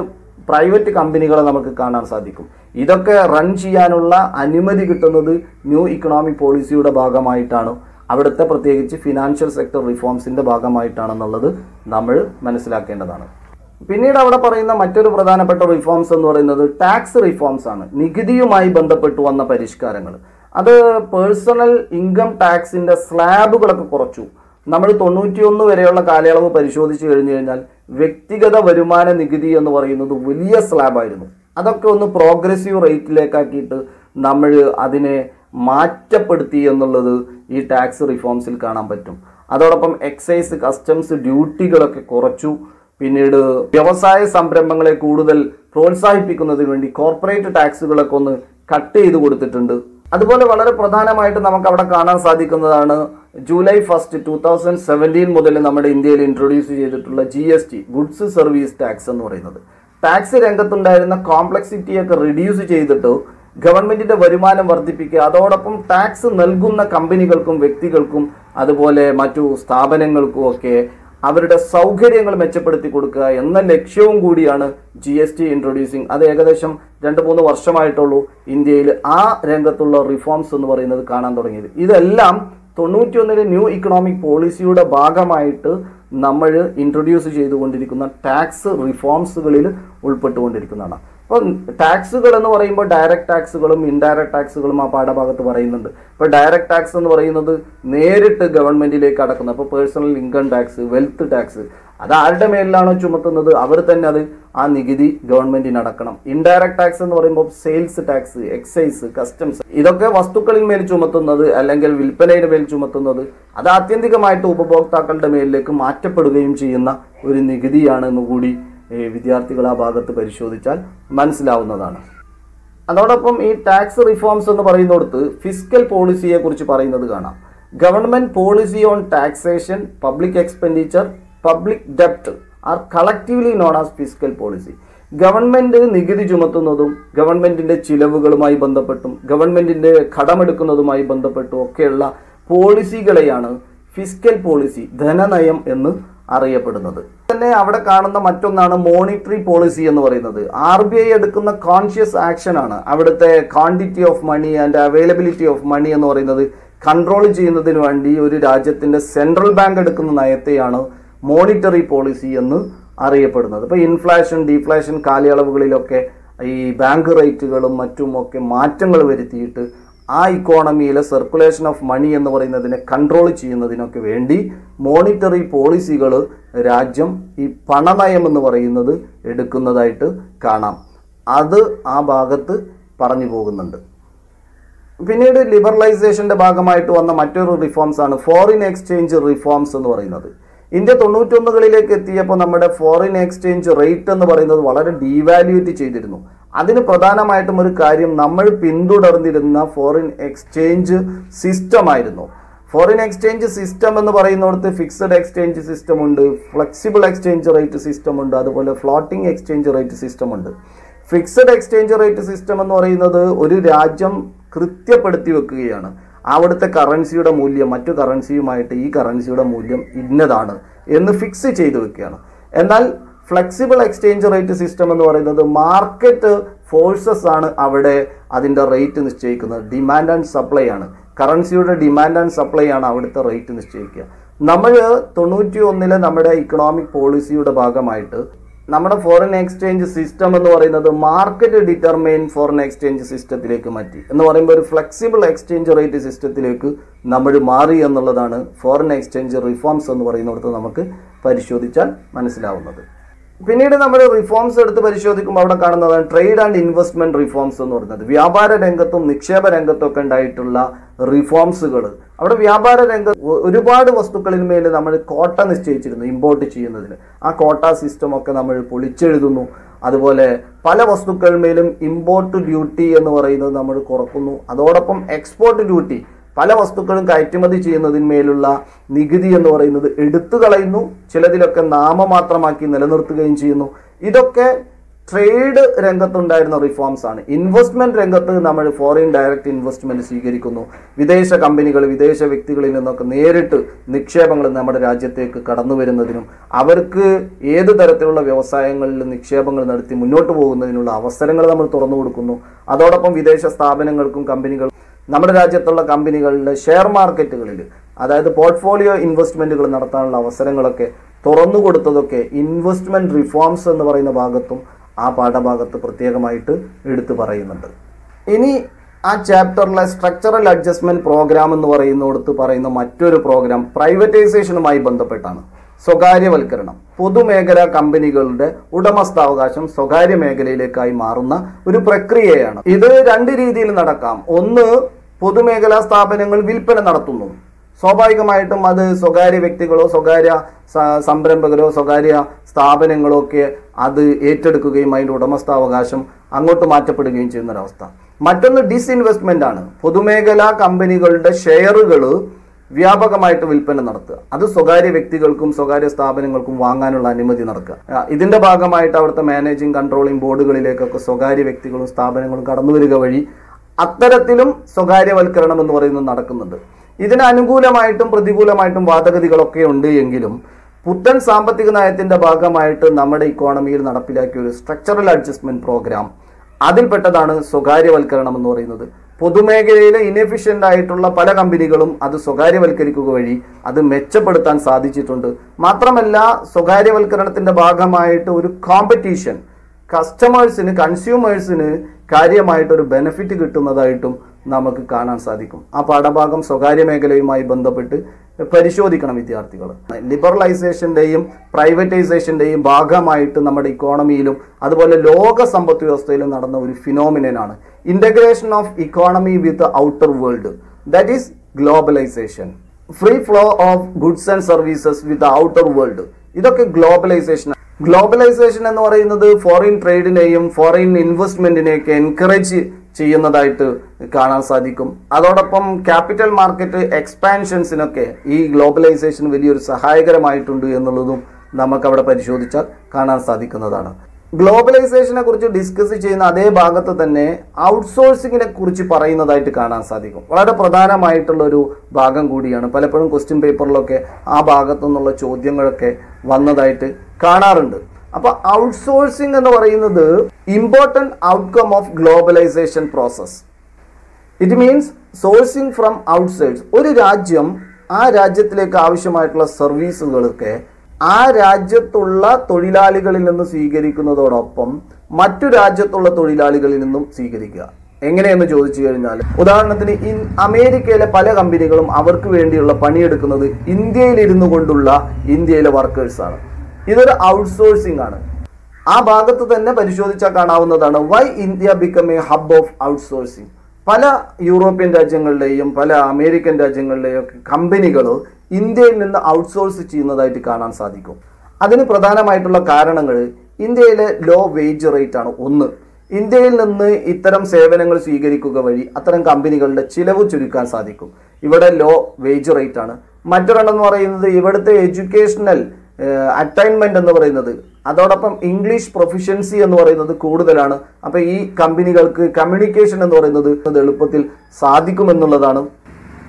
പ്രൈവറ്റ് കമ്പനികളെ നമുക്ക് കാണാൻ സാധിക്കും. ഇതൊക്കെ റൺ ചെയ്യാനുള്ള അനുമതി കിട്ടുന്നത് ന്യൂ ഇക്കണോമിക് പോളിസിയുടെ ഭാഗമായിട്ടാണ്, അവിടുത്തെ പ്രത്യേകിച്ച് ഫിനാൻഷ്യൽ സെക്ടർ റിഫോംസിന്റെ ഭാഗമായിട്ടാണെന്നുള്ളത് നമ്മൾ മനസ്സിലാക്കേണ്ടതാണ്. പിന്നീട് അവിടെ പറയുന്ന മറ്റൊരു പ്രധാനപ്പെട്ട റിഫോംസ് എന്ന് പറയുന്നത് ടാക്സ് റിഫോംസ് ആണ്. നികുതിയുമായി ബന്ധപ്പെട്ട് വന്ന പരിഷ്കാരങ്ങൾ. അത് പേഴ്സണൽ ഇൻകം ടാക്സിന്റെ സ്ലാബുകളൊക്കെ കുറച്ചു. നമ്മൾ 91 വരെയുള്ള കാലയളവ് പരിശോധിച്ച് കഴിഞ്ഞു കഴിഞ്ഞാൽ വ്യക്തിഗത വരുമാന നികുതി എന്ന് പറയുന്നത് വലിയ സ്ലാബായിരുന്നു. അതൊക്കെ ഒന്ന് പ്രോഗ്രസീവ് റേറ്റിലേക്കാക്കിയിട്ട് നമ്മൾ അതിനെ മാറ്റപ്പെടുത്തി എന്നുള്ളത് ഈ ടാക്സ് റിഫോംസിൽ കാണാൻ പറ്റും. അതോടൊപ്പം എക്സൈസ്, കസ്റ്റംസ് ഡ്യൂട്ടികളൊക്കെ കുറച്ചു. പിന്നീട് വ്യവസായ സംരംഭങ്ങളെ കൂടുതൽ പ്രോത്സാഹിപ്പിക്കുന്നതിന് വേണ്ടി കോർപ്പറേറ്റ് ടാക്സുകളൊക്കെ ഒന്ന് കട്ട് ചെയ്ത് കൊടുത്തിട്ടുണ്ട്. അതുപോലെ വളരെ പ്രധാനമായിട്ട് നമുക്ക് അവിടെ കാണാൻ സാധിക്കുന്നതാണ് ജൂലൈ 1, 2017 മുതൽ നമ്മുടെ ഇന്ത്യയിൽ ഇൻട്രൊഡ്യൂസ് ചെയ്തിട്ടുള്ള GST, ഗുഡ്സ് സർവീസ് ടാക്സ് എന്ന് പറയുന്നത്. ടാക്സ് രംഗത്തുണ്ടായിരുന്ന കോംപ്ലക്സിറ്റിയൊക്കെ റിഡ്യൂസ് ചെയ്തിട്ട് ഗവൺമെന്റിന്റെ വരുമാനം വർദ്ധിപ്പിക്കുക, അതോടൊപ്പം ടാക്സ് നൽകുന്ന കമ്പനികൾക്കും വ്യക്തികൾക്കും അതുപോലെ മറ്റു സ്ഥാപനങ്ങൾക്കും ഒക്കെ അവരുടെ സൗകര്യങ്ങൾ മെച്ചപ്പെടുത്തി കൊടുക്കുക എന്ന ലക്ഷ്യവും കൂടിയാണ് GST ഇൻട്രൊഡ്യൂസിങ്. അത് ഏകദേശം 2-3 വർഷമായിട്ടുള്ളൂ ഇന്ത്യയിൽ ആ രംഗത്തുള്ള റിഫോംസ് എന്ന് പറയുന്നത് കാണാൻ തുടങ്ങിയത്. ഇതെല്ലാം 91 ന്യൂ ഇക്കണോമിക് പോളിസിയുടെ ഭാഗമായിട്ട് നമ്മൾ ഇൻട്രൊഡ്യൂസ് ചെയ്തുകൊണ്ടിരിക്കുന്ന ടാക്സ് റിഫോംസുകളിൽ ഉൾപ്പെട്ടുകൊണ്ടിരിക്കുന്നതാണ്. അപ്പോൾ ടാക്സുകൾ എന്ന് പറയുമ്പോൾ ഡയറക്റ്റ് ടാക്സുകളും ഇൻഡയറക്റ്റ് ടാക്സുകളും ആ പാഠഭാഗത്ത് പറയുന്നുണ്ട്. ഇപ്പോൾ ഡയറക്റ്റ് ടാക്സ് എന്ന് പറയുന്നത് നേരിട്ട് ഗവൺമെന്റിലേക്ക് അടക്കുന്നത്. അപ്പോൾ personal income tax, wealth tax, അത് ആരുടെ മേലിലാണോ ചുമത്തുന്നത് അവർ തന്നെ അത് ആ നികുതി ഗവൺമെന്റിന് അടക്കണം. ഇൻഡയറക്റ്റ് ടാക്സ് എന്ന് പറയുമ്പോൾ സെയിൽസ് ടാക്സ്, എക്സൈസ്, കസ്റ്റംസ്, ഇതൊക്കെ വസ്തുക്കളിൽ മേൽ ചുമത്തുന്നത് അല്ലെങ്കിൽ വിൽപ്പനയുടെ മേൽ ചുമത്തുന്നത് അത് ആത്യന്തികമായിട്ട് ഉപഭോക്താക്കളുടെ മേലിലേക്ക് മാറ്റപ്പെടുകയും ചെയ്യുന്ന ഒരു നികുതിയാണെന്ന് കൂടി വിദ്യാർത്ഥികൾ ആ ഭാഗത്ത് പരിശോധിച്ചാൽ മനസ്സിലാവുന്നതാണ്. അതോടൊപ്പം ഈ ടാക്സ് റിഫോംസ് എന്ന് പറയുന്നിടത്ത് ഫിസ്ക്കൽ പോളിസിയെ കുറിച്ച് പറയുന്നത് കാണാം. Government policy on taxation, public expenditure, public ഡെപ്റ്റ് are collectively known as fiscal policy. Government നികുതി ചുമത്തുന്നതും ഗവൺമെന്റിന്റെ ചിലവുകളുമായി ബന്ധപ്പെട്ടും ഗവൺമെന്റിന്റെ കടമെടുക്കുന്നതുമായി ബന്ധപ്പെട്ടും ഒക്കെയുള്ള പോളിസികളെയാണ് ഫിസ്ക്കൽ പോളിസി, ധനനയം എന്ന് അറിയപ്പെടുന്നത്. തന്നെ അവിടെ കാണുന്ന മറ്റൊന്നാണ് മോണിറ്ററി പോളിസി എന്ന് പറയുന്നത്. RBI എടുക്കുന്ന കോൺഷ്യസ് ആക്ഷൻ ആണ്. അവിടുത്തെ quantity of money and availability of money എന്ന് പറയുന്നത് കൺട്രോൾ ചെയ്യുന്നതിന് വേണ്ടി ഒരു രാജ്യത്തിന്റെ സെൻട്രൽ ബാങ്ക് എടുക്കുന്ന നയത്തെയാണ് മോണിറ്ററി പോളിസി എന്ന് അറിയപ്പെടുന്നത്. ഇപ്പോൾ ഇൻഫ്ലേഷൻ, ഡീഫ്ലേഷൻ കാലയളവുകളിലൊക്കെ ഈ ബാങ്ക് റേറ്റുകളും മറ്റുമൊക്കെ മാറ്റങ്ങൾ വരുത്തിയിട്ട് ആ ഇക്കോണമിയിലെ സർക്കുലേഷൻ ഓഫ് മണി എന്ന് പറയുന്നതിനെ കൺട്രോൾ ചെയ്യുന്നതിനൊക്കെ വേണ്ടി മോണിറ്ററി പോളിസികൾ രാജ്യം ഈ പണനയം എന്ന് പറയുന്നത് എടുക്കുന്നതായിട്ട് കാണാം. അത് ആ ഭാഗത്ത് പറഞ്ഞു പോകുന്നുണ്ട്. പിന്നീട് ലിബറലൈസേഷന്റെ ഭാഗമായിട്ട് വന്ന മറ്റൊരു റിഫോംസ് ആണ് ഫോറിൻ എക്സ്ചേഞ്ച് റിഫോംസ് എന്ന് പറയുന്നത്. ഇന്ത്യ 91കളിലേക്ക് എത്തിയപ്പോൾ നമ്മുടെ ഫോറിൻ എക്സ്ചേഞ്ച് റേറ്റ് എന്ന് പറയുന്നത് വളരെ ഡീവാല്യൂറ്റ് ചെയ്തിരുന്നു. അതിന് പ്രധാനമായിട്ടും ഒരു കാര്യം നമ്മൾ പിന്തുടർന്നിരുന്ന ഫോറിൻ എക്സ്ചേഞ്ച് സിസ്റ്റം ആയിരുന്നു. ഫോറിൻ എക്സ്ചേഞ്ച് സിസ്റ്റം എന്ന് പറയുന്നിടത്ത് ഫിക്സഡ് എക്സ്ചേഞ്ച് സിസ്റ്റം ഉണ്ട്, ഫ്ലെക്സിബിൾ എക്സ്ചേഞ്ച് റേറ്റ് സിസ്റ്റം ഉണ്ട്, അതുപോലെ ഫ്ലോട്ടിംഗ് എക്സ്ചേഞ്ച് റേറ്റ് സിസ്റ്റം ഉണ്ട്. ഫിക്സഡ് എക്സ്ചേഞ്ച് റേറ്റ് സിസ്റ്റം എന്ന് പറയുന്നത് ഒരു രാജ്യം കൃത്യപ്പെടുത്തി വെക്കുകയാണ്. അവിടുത്തെ കറൻസിയുടെ മൂല്യം മറ്റു കറൻസിയുമായിട്ട് ഈ കറൻസിയുടെ മൂല്യം ഇന്നതാണ് എന്ന് ഫിക്സ് ചെയ്ത് വെക്കുകയാണ്. എന്നാൽ ഫ്ലെക്സിബിൾ എക്സ്ചേഞ്ച് റേറ്റ് സിസ്റ്റം എന്ന് പറയുന്നത് മാർക്കറ്റ് ഫോഴ്സസ് ആണ് അവിടെ അതിൻ്റെ റേറ്റ് നിശ്ചയിക്കുന്നത്. ഡിമാൻഡ് ആൻഡ് സപ്ലൈ ആണ്, കറൻസിയുടെ ഡിമാൻഡ് ആൻഡ് സപ്ലൈ ആണ് അവിടുത്തെ റേറ്റ് നിശ്ചയിക്കുക. നമ്മൾ 91 നമ്മുടെ ഇക്കണോമിക് പോളിസിയുടെ ഭാഗമായിട്ട് നമ്മുടെ ഫോറിൻ എക്സ്ചേഞ്ച് സിസ്റ്റം എന്ന് പറയുന്നത് മാർക്കറ്റ് ഡിറ്റർമൈൻ ഫോറിൻ എക്സ്ചേഞ്ച് സിസ്റ്റത്തിലേക്ക് മാറ്റി. എന്ന് പറയുമ്പോൾ ഒരു ഫ്ലെക്സിബിൾ എക്സ്ചേഞ്ച് റേറ്റ് സിസ്റ്റത്തിലേക്ക് നമ്മൾ മാറി എന്നുള്ളതാണ് ഫോറിൻ എക്സ്ചേഞ്ച് റിഫോംസ് എന്ന് പറയുന്നിടത്ത് നമുക്ക് പരിശോധിച്ചാൽ മനസ്സിലാവുന്നത്. പിന്നീട് നമ്മൾ റിഫോംസ് എടുത്ത് പരിശോധിക്കുമ്പോൾ അവിടെ കാണുന്നതാണ് ട്രേഡ് ആൻഡ് ഇൻവെസ്റ്റ്മെന്റ് റിഫോംസ് എന്ന് പറയുന്നത്. വ്യാപാര രംഗത്തും നിക്ഷേപ രംഗത്തും ഒക്കെ ഉണ്ടായിട്ടുള്ള റിഫോംസുകൾ. അവിടെ വ്യാപാര രംഗത്ത് ഒരുപാട് വസ്തുക്കളിൽ മേൽ നമ്മൾ കോട്ട നിശ്ചയിച്ചിരുന്നു ഇമ്പോർട്ട് ചെയ്യുന്നതിന്. ആ കോട്ട സിസ്റ്റം ഒക്കെ നമ്മൾ പൊളിച്ചെഴുതുന്നു. അതുപോലെ പല വസ്തുക്കളിന്മേലും ഇമ്പോർട്ട് ഡ്യൂട്ടി എന്ന് പറയുന്നത് നമ്മൾ കുറക്കുന്നു. അതോടൊപ്പം എക്സ്പോർട്ട് ഡ്യൂട്ടി, പല വസ്തുക്കളും കയറ്റുമതി ചെയ്യുന്നതിന്മേലുള്ള നികുതി എന്ന് പറയുന്നത് എടുത്തു കളയുന്നു, ചിലതിലൊക്കെ നാമമാത്രമാക്കി നിലനിർത്തുകയും ചെയ്യുന്നു. ഇതൊക്കെ ട്രേഡ് രംഗത്തുണ്ടായിരുന്ന റിഫോംസ് ആണ്. ഇൻവെസ്റ്റ്മെന്റ് രംഗത്ത് നമ്മൾ ഫോറിൻ ഡയറക്റ്റ് ഇൻവെസ്റ്റ്മെന്റ് സ്വീകരിക്കുന്നു. വിദേശ കമ്പനികൾ, വിദേശ വ്യക്തികളിൽ നിന്നൊക്കെ നേരിട്ട് നിക്ഷേപങ്ങൾ നമ്മുടെ രാജ്യത്തേക്ക് കടന്നു വരുന്നതിനും അവർക്ക് ഏത് തരത്തിലുള്ള വ്യവസായങ്ങളിൽ നിക്ഷേപങ്ങൾ നടത്തി മുന്നോട്ട് പോകുന്നതിനുള്ള അവസരങ്ങൾ നമ്മൾ തുറന്നു കൊടുക്കുന്നു. അതോടൊപ്പം വിദേശ സ്ഥാപനങ്ങൾക്കും കമ്പനികൾ നമ്മുടെ രാജ്യത്തുള്ള കമ്പനികളിലെ ഷെയർ മാർക്കറ്റുകളിൽ, അതായത് പോർട്ട്ഫോളിയോ ഇൻവെസ്റ്റ്മെന്റുകൾ നടത്താനുള്ള അവസരങ്ങളൊക്കെ തുറന്നു കൊടുത്തതൊക്കെ ഇൻവെസ്റ്റ്മെൻറ്റ് റിഫോംസ് എന്ന് പറയുന്ന ഭാഗത്തും ആ പാഠഭാഗത്ത് പ്രത്യേകമായിട്ട് എടുത്തു പറയുന്നുണ്ട്. ഇനി ആ ചാപ്റ്ററിലെ സ്ട്രക്ചറൽ അഡ്ജസ്റ്റ്മെൻറ്റ് പ്രോഗ്രാം എന്ന് പറയുന്നിടത്ത് പറയുന്ന മറ്റൊരു പ്രോഗ്രാം പ്രൈവറ്റൈസേഷനുമായി ബന്ധപ്പെട്ടാണ്. സ്വകാര്യവൽക്കരണം, പൊതുമേഖലാ കമ്പനികളുടെ ഉടമസ്ഥാവകാശം സ്വകാര്യ മേഖലയിലേക്കായി മാറുന്ന ഒരു പ്രക്രിയയാണ്. ഇത് രണ്ട് രീതിയിൽ നടക്കാം. ഒന്ന്, പൊതുമേഖലാ സ്ഥാപനങ്ങൾ വിൽപ്പന നടത്തുന്നു. സ്വാഭാവികമായിട്ടും അത് സ്വകാര്യ വ്യക്തികളോ സ്വകാര്യ സംരംഭകരോ സ്വകാര്യ സ്ഥാപനങ്ങളോ ഒക്കെ അത് ഏറ്റെടുക്കുകയും അതിൻ്റെ ഉടമസ്ഥാവകാശം അങ്ങോട്ട് മാറ്റപ്പെടുകയും ചെയ്യുന്നൊരവസ്ഥ. മറ്റൊന്ന് ഡിസ്ഇൻവെസ്റ്റ്മെൻ്റ് ആണ്. പൊതുമേഖലാ കമ്പനികളുടെ ഷെയറുകൾ വ്യാപകമായിട്ട് വിൽപ്പന നടത്തുക, അത് സ്വകാര്യ വ്യക്തികൾക്കും സ്വകാര്യ സ്ഥാപനങ്ങൾക്കും വാങ്ങാനുള്ള അനുമതി നടക്കുക. ഇതിൻ്റെ ഭാഗമായിട്ട് അവിടുത്തെ മാനേജിങ് കൺട്രോളിംഗ് ബോർഡുകളിലേക്കൊക്കെ സ്വകാര്യ വ്യക്തികളും സ്ഥാപനങ്ങളും കടന്നു വരിക വഴി അത്തരത്തിലും സ്വകാര്യവൽക്കരണം എന്ന് പറയുന്നത് നടക്കുന്നുണ്ട്. ഇതിന് അനുകൂലമായിട്ടും പ്രതികൂലമായിട്ടും വാദഗതികളൊക്കെ ഉണ്ട് എങ്കിലും പുത്തൻ സാമ്പത്തിക നയത്തിൻ്റെ ഭാഗമായിട്ട് നമ്മുടെ ഇക്കോണമിയിൽ നടപ്പിലാക്കിയ ഒരു സ്ട്രക്ചറൽ അഡ്ജസ്റ്റ്മെൻറ്റ് പ്രോഗ്രാം, അതിൽപ്പെട്ടതാണ് സ്വകാര്യവൽക്കരണം എന്ന് പറയുന്നത്. പൊതുമേഖലയിലെ ഇനെഫിഷ്യൻ്റ് ആയിട്ടുള്ള പല കമ്പനികളും അത് സ്വകാര്യവൽക്കരിക്കുക വഴി അത് മെച്ചപ്പെടുത്താൻ സാധിച്ചിട്ടുണ്ട്. മാത്രമല്ല, സ്വകാര്യവൽക്കരണത്തിൻ്റെ ഭാഗമായിട്ട് ഒരു കോമ്പറ്റീഷൻ കസ്റ്റമേഴ്സിന്, കൺസ്യൂമേഴ്സിന് കാര്യമായിട്ടൊരു ബെനിഫിറ്റ് കിട്ടുന്നതായിട്ടും നമുക്ക് കാണാൻ സാധിക്കും. ആ പാഠഭാഗം സ്വകാര്യ മേഖലയുമായി ബന്ധപ്പെട്ട് പരിശോധിക്കണം വിദ്യാർത്ഥികൾ. ലിബറലൈസേഷൻ്റെയും പ്രൈവറ്റൈസേഷൻ്റെയും ഭാഗമായിട്ട് നമ്മുടെ ഇക്കോണമിയിലും അതുപോലെ ലോക സമ്പദ് വ്യവസ്ഥയിലും നടന്ന ഒരു ഫിനോമിനനാണ് integration of economy with outer world, that is globalisation. Free flow of goods and services with outer world, ഇതൊക്കെ ഗ്ലോബലൈസേഷൻ. ഗ്ലോബലൈസേഷൻ എന്ന് പറയുന്നത് ഫോറിൻ ട്രേഡിനെയും ഫോറിൻ ഇൻവെസ്റ്റ്മെൻറ്റിനെയൊക്കെ എൻകറേജ് ചെയ്യുന്നതായിട്ട് കാണാൻ സാധിക്കും. അതോടൊപ്പം ക്യാപിറ്റൽ മാർക്കറ്റ് എക്സ്പാൻഷൻസിനൊക്കെ ഈ ഗ്ലോബലൈസേഷൻ വലിയൊരു സഹായകരമായിട്ടുണ്ട് എന്നുള്ളതും നമുക്കവിടെ പരിശോധിച്ചാൽ കാണാൻ സാധിക്കുന്നതാണ്. ഗ്ലോബലൈസേഷനെ കുറിച്ച് ഡിസ്കസ് ചെയ്യുന്ന അതേ ഭാഗത്ത് തന്നെ ഔട്ട്സോഴ്സിങ്ങിനെ കുറിച്ച് പറയുന്നതായിട്ട് കാണാൻ സാധിക്കും. വളരെ പ്രധാനമായിട്ടുള്ളൊരു ഭാഗം കൂടിയാണ്. പലപ്പോഴും ക്വസ്റ്റ്യൻ പേപ്പറിലൊക്കെ ആ ഭാഗത്തു നിന്നുള്ള ചോദ്യങ്ങളൊക്കെ വന്നതായിട്ട് കാണാറുണ്ട്. അപ്പോൾ ഔട്ട്സോഴ്സിംഗ് എന്ന് പറയുന്നത് important outcome of globalisation process. It means sourcing from outside. ഒരു രാജ്യം ആ രാജ്യത്തിലേക്ക് ആവശ്യമായിട്ടുള്ള സർവീസുകളൊക്കെ ആ രാജ്യത്തുള്ള തൊഴിലാളികളിൽ നിന്ന് സ്വീകരിക്കുന്നതോടൊപ്പം മറ്റു രാജ്യത്തുള്ള തൊഴിലാളികളിൽ നിന്നും സ്വീകരിക്കുക. എങ്ങനെയെന്ന് ചോദിച്ചു കഴിഞ്ഞാൽ, ഉദാഹരണത്തിന് അമേരിക്കയിലെ പല കമ്പനികളും അവർക്ക് വേണ്ടിയുള്ള പണിയെടുക്കുന്നത് ഇന്ത്യയിൽ ഇരുന്നു കൊണ്ടുള്ള ഇന്ത്യയിലെ വർക്കേഴ്സാണ്. ഇതൊരു ഔട്ട്സോഴ്സിംഗ് ആണ്. ആ ഭാഗത്ത് തന്നെ പരിശോധിച്ചാൽ കാണാവുന്നതാണ് why India become a hub of outsourcing. പല യൂറോപ്യൻ രാജ്യങ്ങളിലെയും പല അമേരിക്കൻ രാജ്യങ്ങളിലെയും ഒക്കെ കമ്പനികൾ ഇന്ത്യയിൽ നിന്ന് ഔട്ട്സോഴ്സ് ചെയ്യുന്നതായിട്ട് കാണാൻ സാധിക്കും. അതിന് പ്രധാനമായിട്ടുള്ള കാരണങ്ങൾ ഇന്ത്യയിലെ ലോ വേജ് റേറ്റ് ആണ്. ഒന്ന്, ഇന്ത്യയിൽ നിന്ന് ഇത്തരം സേവനങ്ങൾ സ്വീകരിക്കുക വഴി അത്തരം കമ്പനികളുടെ ചിലവ് ചുരുക്കാൻ സാധിക്കും. ഇവിടെ ലോ വേജ് റേറ്റ് ആണ്. മറ്റൊരെണ്ണം എന്ന് പറയുന്നത് ഇവിടുത്തെ എഡ്യൂക്കേഷണൽ അറ്റൈൻമെന്റ് എന്ന് പറയുന്നത്, അതോടൊപ്പം ഇംഗ്ലീഷ് പ്രൊഫിഷ്യൻസി എന്ന് പറയുന്നത് കൂടുതലാണ്. അപ്പോൾ ഈ കമ്പനികൾക്ക് കമ്മ്യൂണിക്കേഷൻ എന്ന് പറയുന്നത് എളുപ്പത്തിൽ സാധിക്കുമെന്നുള്ളതാണ്.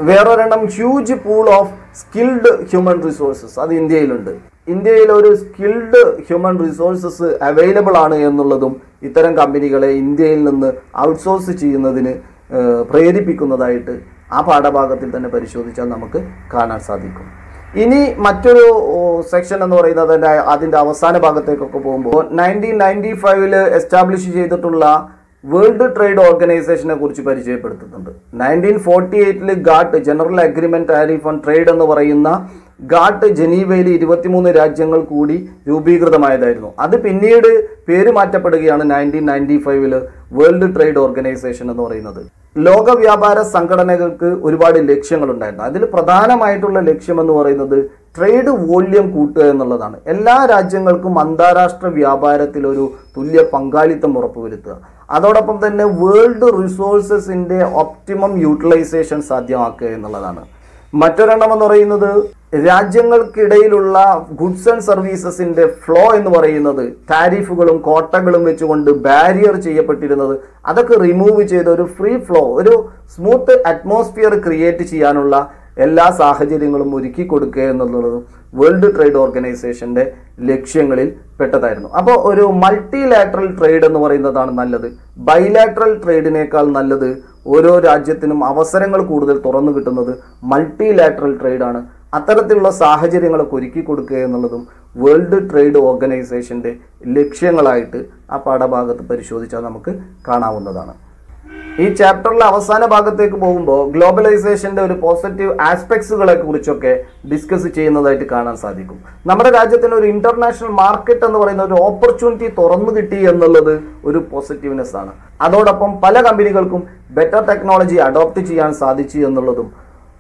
വേറൊരെണ്ണം huge pool of skilled human resources, അത് ഇന്ത്യയിലുണ്ട്. ഇന്ത്യയിൽ ഒരു സ്കിൽഡ് ഹ്യൂമൻ റിസോഴ്സസ് അവൈലബിൾ ആണ് എന്നുള്ളതും ഇത്തരം കമ്പനികളെ ഇന്ത്യയിൽ നിന്ന് ഔട്ട്സോഴ്സ് ചെയ്യുന്നതിന് പ്രേരിപ്പിക്കുന്നതായിട്ട് ആ പാഠഭാഗത്തിൽ തന്നെ പരിശോധിച്ചാൽ നമുക്ക് കാണാൻ സാധിക്കും. ഇനി മറ്റൊരു സെക്ഷൻ എന്ന് പറയുന്നത് അതിൻ്റെ അവസാന ഭാഗത്തേക്കൊക്കെ പോകുമ്പോൾ 1995 എസ്റ്റാബ്ലിഷ് ചെയ്തിട്ടുള്ള വേൾഡ് ട്രേഡ് ഓർഗനൈസേഷനെ കുറിച്ച് പരിചയപ്പെടുത്തുന്നുണ്ട്. 1948 GATT, general agreement tariff on trade എന്ന് പറയുന്ന ഗാട്ട് ജനീവയിൽ 23 രാജ്യങ്ങൾ കൂടി രൂപീകൃതമായതായിരുന്നു. അത് പിന്നീട് പേര് മാറ്റപ്പെടുകയാണ് 1995 വേൾഡ് ട്രേഡ് ഓർഗനൈസേഷൻ എന്ന് പറയുന്നത്. ലോക വ്യാപാര സംഘടനകൾക്ക് ഒരുപാട് ലക്ഷ്യങ്ങളുണ്ടായിരുന്നു. അതിൽ പ്രധാനമായിട്ടുള്ള ലക്ഷ്യം എന്ന് പറയുന്നത് ട്രേഡ് വോള്യം കൂട്ടുക എന്നുള്ളതാണ്. എല്ലാ രാജ്യങ്ങൾക്കും അന്താരാഷ്ട്ര വ്യാപാരത്തിൽ ഒരു തുല്യ പങ്കാളിത്തം ഉറപ്പുവരുത്തുക. അതോടൊപ്പം തന്നെ വേൾഡ് റിസോഴ്സസിൻ്റെ ഒപ്റ്റിമം യൂട്ടിലൈസേഷൻ സാധ്യമാക്കുക എന്നുള്ളതാണ്. മറ്റൊരെണ്ണം എന്ന് പറയുന്നത് രാജ്യങ്ങൾക്കിടയിലുള്ള ഗുഡ്സ് ആൻഡ് സർവീസസിൻ്റെ ഫ്ലോ എന്ന് പറയുന്നത് ടാരിഫുകളും കോട്ടകളും വെച്ചുകൊണ്ട് ബാരിയർ ചെയ്യപ്പെട്ടിരുന്നത് അതൊക്കെ റിമൂവ് ചെയ്ത് ഒരു ഫ്രീ ഫ്ലോ, ഒരു സ്മൂത്ത് അറ്റ്മോസ്ഫിയർ ക്രിയേറ്റ് ചെയ്യാനുള്ള എല്ലാ സാഹചര്യങ്ങളും ഒരുക്കി കൊടുക്കുക എന്നുള്ളത് വേൾഡ് ട്രേഡ് ഓർഗനൈസേഷൻ്റെ ലക്ഷ്യങ്ങളിൽ പെട്ടതായിരുന്നു. അപ്പോൾ ഒരു മൾട്ടിലാറ്ററൽ ട്രേഡ് എന്ന് പറയുന്നതാണ് നല്ലത്. ബൈലാറ്ററൽ ട്രേഡിനേക്കാൾ നല്ലത് ഓരോ രാജ്യത്തിനും അവസരങ്ങൾ കൂടുതൽ തുറന്നു കിട്ടുന്നത് മൾട്ടിലാറ്ററൽ ട്രേഡാണ്. അത്തരത്തിലുള്ള സാഹചര്യങ്ങളൊക്കെ ഒരുക്കി കൊടുക്കുക എന്നുള്ളതും വേൾഡ് ട്രേഡ് ഓർഗനൈസേഷൻ്റെ ലക്ഷ്യങ്ങളായിട്ട് ആ പാഠഭാഗത്ത് പരിശോധിച്ചാൽ നമുക്ക് കാണാവുന്നതാണ്. ഈ ചാപ്റ്ററിലെ അവസാന ഭാഗത്തേക്ക് പോകുമ്പോൾ ഗ്ലോബലൈസേഷൻ്റെ ഒരു പോസിറ്റീവ് ആസ്പെക്ട്സുകളെ കുറിച്ചൊക്കെ ഡിസ്കസ് ചെയ്യുന്നതായിട്ട് കാണാൻ സാധിക്കും. നമ്മുടെ രാജ്യത്തിന് ഒരു ഇന്റർനാഷണൽ മാർക്കറ്റ് എന്ന് പറയുന്ന ഒരു ഓപ്പർച്യൂണിറ്റി തുറന്നു കിട്ടി എന്നുള്ളത് ഒരു പോസിറ്റീവ്നെസ് ആണ്. അതോടൊപ്പം പല കമ്പനികൾക്കും ബെറ്റർ ടെക്നോളജി അഡോപ്റ്റ് ചെയ്യാൻ സാധിച്ചു എന്നുള്ളതും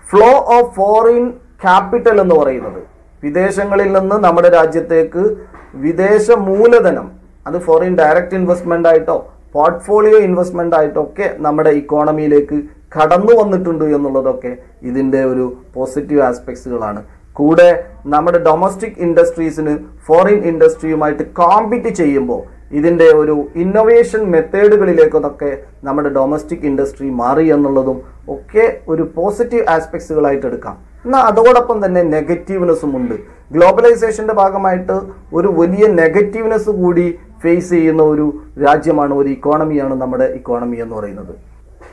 ഫ്ലോ ഓഫ് ഫോറിൻ ക്യാപിറ്റൽ എന്ന് പറയുന്നത് വിദേശങ്ങളിൽ നിന്ന് നമ്മുടെ രാജ്യത്തേക്ക് വിദേശ മൂലധനം, അത് ഫോറിൻ ഡയറക്റ്റ് ഇൻവെസ്റ്റ്മെന്റ് ആയിട്ടോ പോർട്ട്ഫോളിയോ ഇൻവെസ്റ്റ്മെന്റ് ആയിട്ടൊക്കെ നമ്മുടെ ഇക്കോണമിയിലേക്ക് കടന്നു വന്നിട്ടുണ്ട് എന്നുള്ളതൊക്കെ ഇതിൻ്റെ ഒരു പോസിറ്റീവ് ആസ്പെക്ട്സുകളാണ്. കൂടെ നമ്മുടെ ഡൊമസ്റ്റിക് ഇൻഡസ്ട്രീസിന് ഫോറിൻ ഇൻഡസ്ട്രിയുമായിട്ട് കോമ്പീറ്റ് ചെയ്യുമ്പോൾ ഇതിൻ്റെ ഒരു ഇന്നൊവേഷൻ മെത്തേഡുകളിലേക്കൊക്കെ നമ്മുടെ ഡൊമസ്റ്റിക് ഇൻഡസ്ട്രി മാറി എന്നുള്ളതും ഒക്കെ ഒരു പോസിറ്റീവ് ആസ്പെക്ട്സുകളായിട്ട് എടുക്കാം. എന്നാൽ അതോടൊപ്പം തന്നെ നെഗറ്റീവ്നെസ്സും ഉണ്ട്. ഗ്ലോബലൈസേഷൻ്റെ ഭാഗമായിട്ട് ഒരു വലിയ നെഗറ്റീവ്നെസ് കൂടി ഫേസ് ചെയ്യുന്ന ഒരു രാജ്യമാണ്, ഒരു ഇക്കോണമിയാണ് നമ്മുടെ ഇക്കോണമി എന്ന് പറയുന്നത്.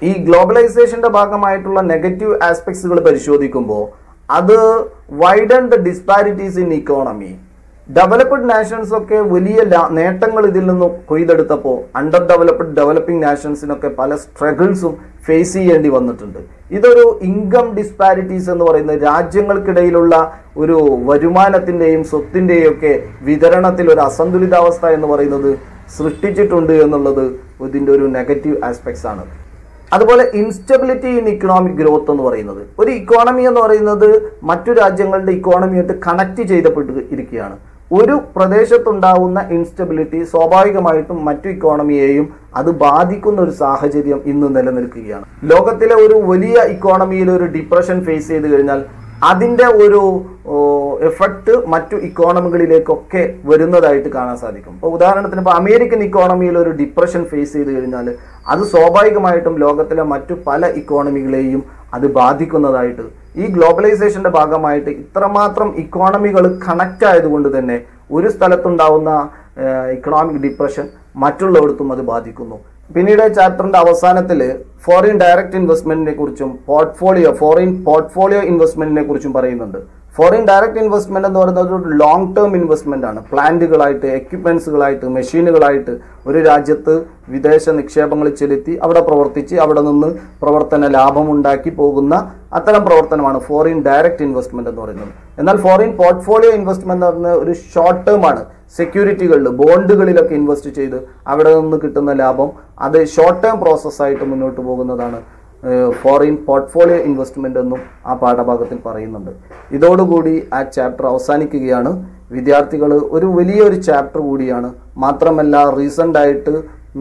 ഈ ഗ്ലോബലൈസേഷൻ്റെ ഭാഗമായിട്ടുള്ള നെഗറ്റീവ് ആസ്പെക്ട്സുകൾ പരിശോധിക്കുമ്പോൾ അത് widen the disparities in economy. Developed nations ഒക്കെ വലിയ നേട്ടങ്ങൾ ഇതിൽ നിന്നും കൊയ്തെടുത്തപ്പോൾ അണ്ടർ ഡെവലപ്പിംഗ് നാഷൻസിനൊക്കെ പല സ്ട്രഗിൾസും ഫേസ് ചെയ്യേണ്ടി വന്നിട്ടുണ്ട്. ഇതൊരു ഇൻകം ഡിസ്പാരിറ്റീസ് എന്ന് പറയുന്നത് രാജ്യങ്ങൾക്കിടയിലുള്ള ഒരു വരുമാനത്തിൻ്റെയും സ്വത്തിൻ്റെയും ഒക്കെ വിതരണത്തിൽ ഒരു അസന്തുലിതാവസ്ഥ എന്ന് പറയുന്നത് സൃഷ്ടിച്ചിട്ടുണ്ട് എന്നുള്ളത് ഇതിൻ്റെ ഒരു നെഗറ്റീവ് ആസ്പെക്ട്സ് ആണ്. അതുപോലെ ഇൻസ്റ്റബിലിറ്റി ഇൻ ഇക്കണോമിക് ഗ്രോത്ത് എന്ന് പറയുന്നത്, ഒരു ഇക്കോണമി എന്ന് പറയുന്നത് മറ്റു രാജ്യങ്ങളുടെ ഇക്കോണമിയായിട്ട് കണക്ട് ചെയ്തപ്പെട്ട് ഇരിക്കുകയാണ്. ഒരു പ്രദേശത്തുണ്ടാവുന്ന ഇൻസ്റ്റബിലിറ്റി സ്വാഭാവികമായിട്ടും മറ്റു ഇക്കോണമിയെയും അത് ബാധിക്കുന്ന ഒരു സാഹചര്യം ഇന്ന് നിലനിൽക്കുകയാണ്. ലോകത്തിലെ ഒരു വലിയ ഇക്കോണമിയിൽ ഒരു ഡിപ്രഷൻ ഫേസ് ചെയ്ത് കഴിഞ്ഞാൽ അതിൻ്റെ ഒരു എഫക്റ്റ് മറ്റു ഇക്കോണമികളിലേക്കൊക്കെ വരുന്നതായിട്ട് കാണാൻ സാധിക്കും. ഇപ്പോൾ ഉദാഹരണത്തിന് ഇപ്പോൾ അമേരിക്കൻ ഇക്കോണമിയിൽ ഒരു ഡിപ്രഷൻ ഫേസ് ചെയ്ത് കഴിഞ്ഞാൽ അത് സ്വാഭാവികമായിട്ടും ലോകത്തിലെ മറ്റു പല ഇക്കോണമികളെയും അത് ബാധിക്കുന്നതായിട്ട്, ഈ ഗ്ലോബലൈസേഷൻ്റെ ഭാഗമായിട്ട് ഇത്രമാത്രം ഇക്കോണമികൾ കണക്റ്റ് ആയതുകൊണ്ട് തന്നെ ഒരു സ്ഥലത്തുണ്ടാവുന്ന ഇക്കണോമിക് ഡിപ്രഷൻ മറ്റുള്ളയിടത്തും അത് ബാധിക്കുന്നു. പിന്നീട് ചാപ്റ്ററിന്റെ അവസാനത്തിൽ ഫോറിൻ ഡയറക്റ്റ് ഇൻവെസ്റ്റ്മെന്റിനെ കുറിച്ചും ഫോറിൻ പോർട്ട്ഫോളിയോ ഇൻവെസ്റ്റ്മെന്റിനെ കുറിച്ചും പറയുന്നുണ്ട്. ഫോറിൻ ഡയറക്റ്റ് ഇൻവെസ്റ്റ്മെന്റ് എന്ന് പറയുന്നത് ഒരു ലോങ് ടേം ഇൻവെസ്റ്റ്മെന്റ് ആണ്. പ്ലാന്റുകളായിട്ട്, എക്യുപ്മെന്റ്സുകളായിട്ട്, മെഷീനുകളായിട്ട് ഒരു രാജ്യത്ത് വിദേശ നിക്ഷേപങ്ങൾ ചെലുത്തി അവിടെ പ്രവർത്തിച്ച് അവിടെ നിന്ന് പ്രവർത്തന ലാഭം ഉണ്ടാക്കി പോകുന്ന അത്തരം പ്രവർത്തനമാണ് ഫോറിൻ ഡയറക്റ്റ് ഇൻവെസ്റ്റ്മെന്റ് എന്ന് പറയുന്നത്. എന്നാൽ ഫോറിൻ പോർട്ട്ഫോളിയോ ഇൻവെസ്റ്റ്മെന്റ് എന്ന് പറയുന്നത് ഒരു ഷോർട്ട് ടേം ആണ്. സെക്യൂരിറ്റികളിൽ, ബോണ്ടുകളിലൊക്കെ ഇൻവെസ്റ്റ് ചെയ്ത് അവിടെ നിന്ന് കിട്ടുന്ന ലാഭം അത് ഷോർട്ട് ടേം പ്രോസസ്സായിട്ട് മുന്നോട്ട് പോകുന്നതാണ് ഫോറിൻ പോർട്ട്ഫോളിയോ ഇൻവെസ്റ്റ്മെന്റ് എന്നും ആ പാഠഭാഗത്തിൽ പറയുന്നുണ്ട്. ഇതോടുകൂടി ആ ചാപ്റ്റർ അവസാനിക്കുകയാണ്. വിദ്യാർത്ഥികൾ ഒരു വലിയൊരു ചാപ്റ്റർ കൂടിയാണ്, മാത്രമല്ല റീസെൻ്റ് ആയിട്ട്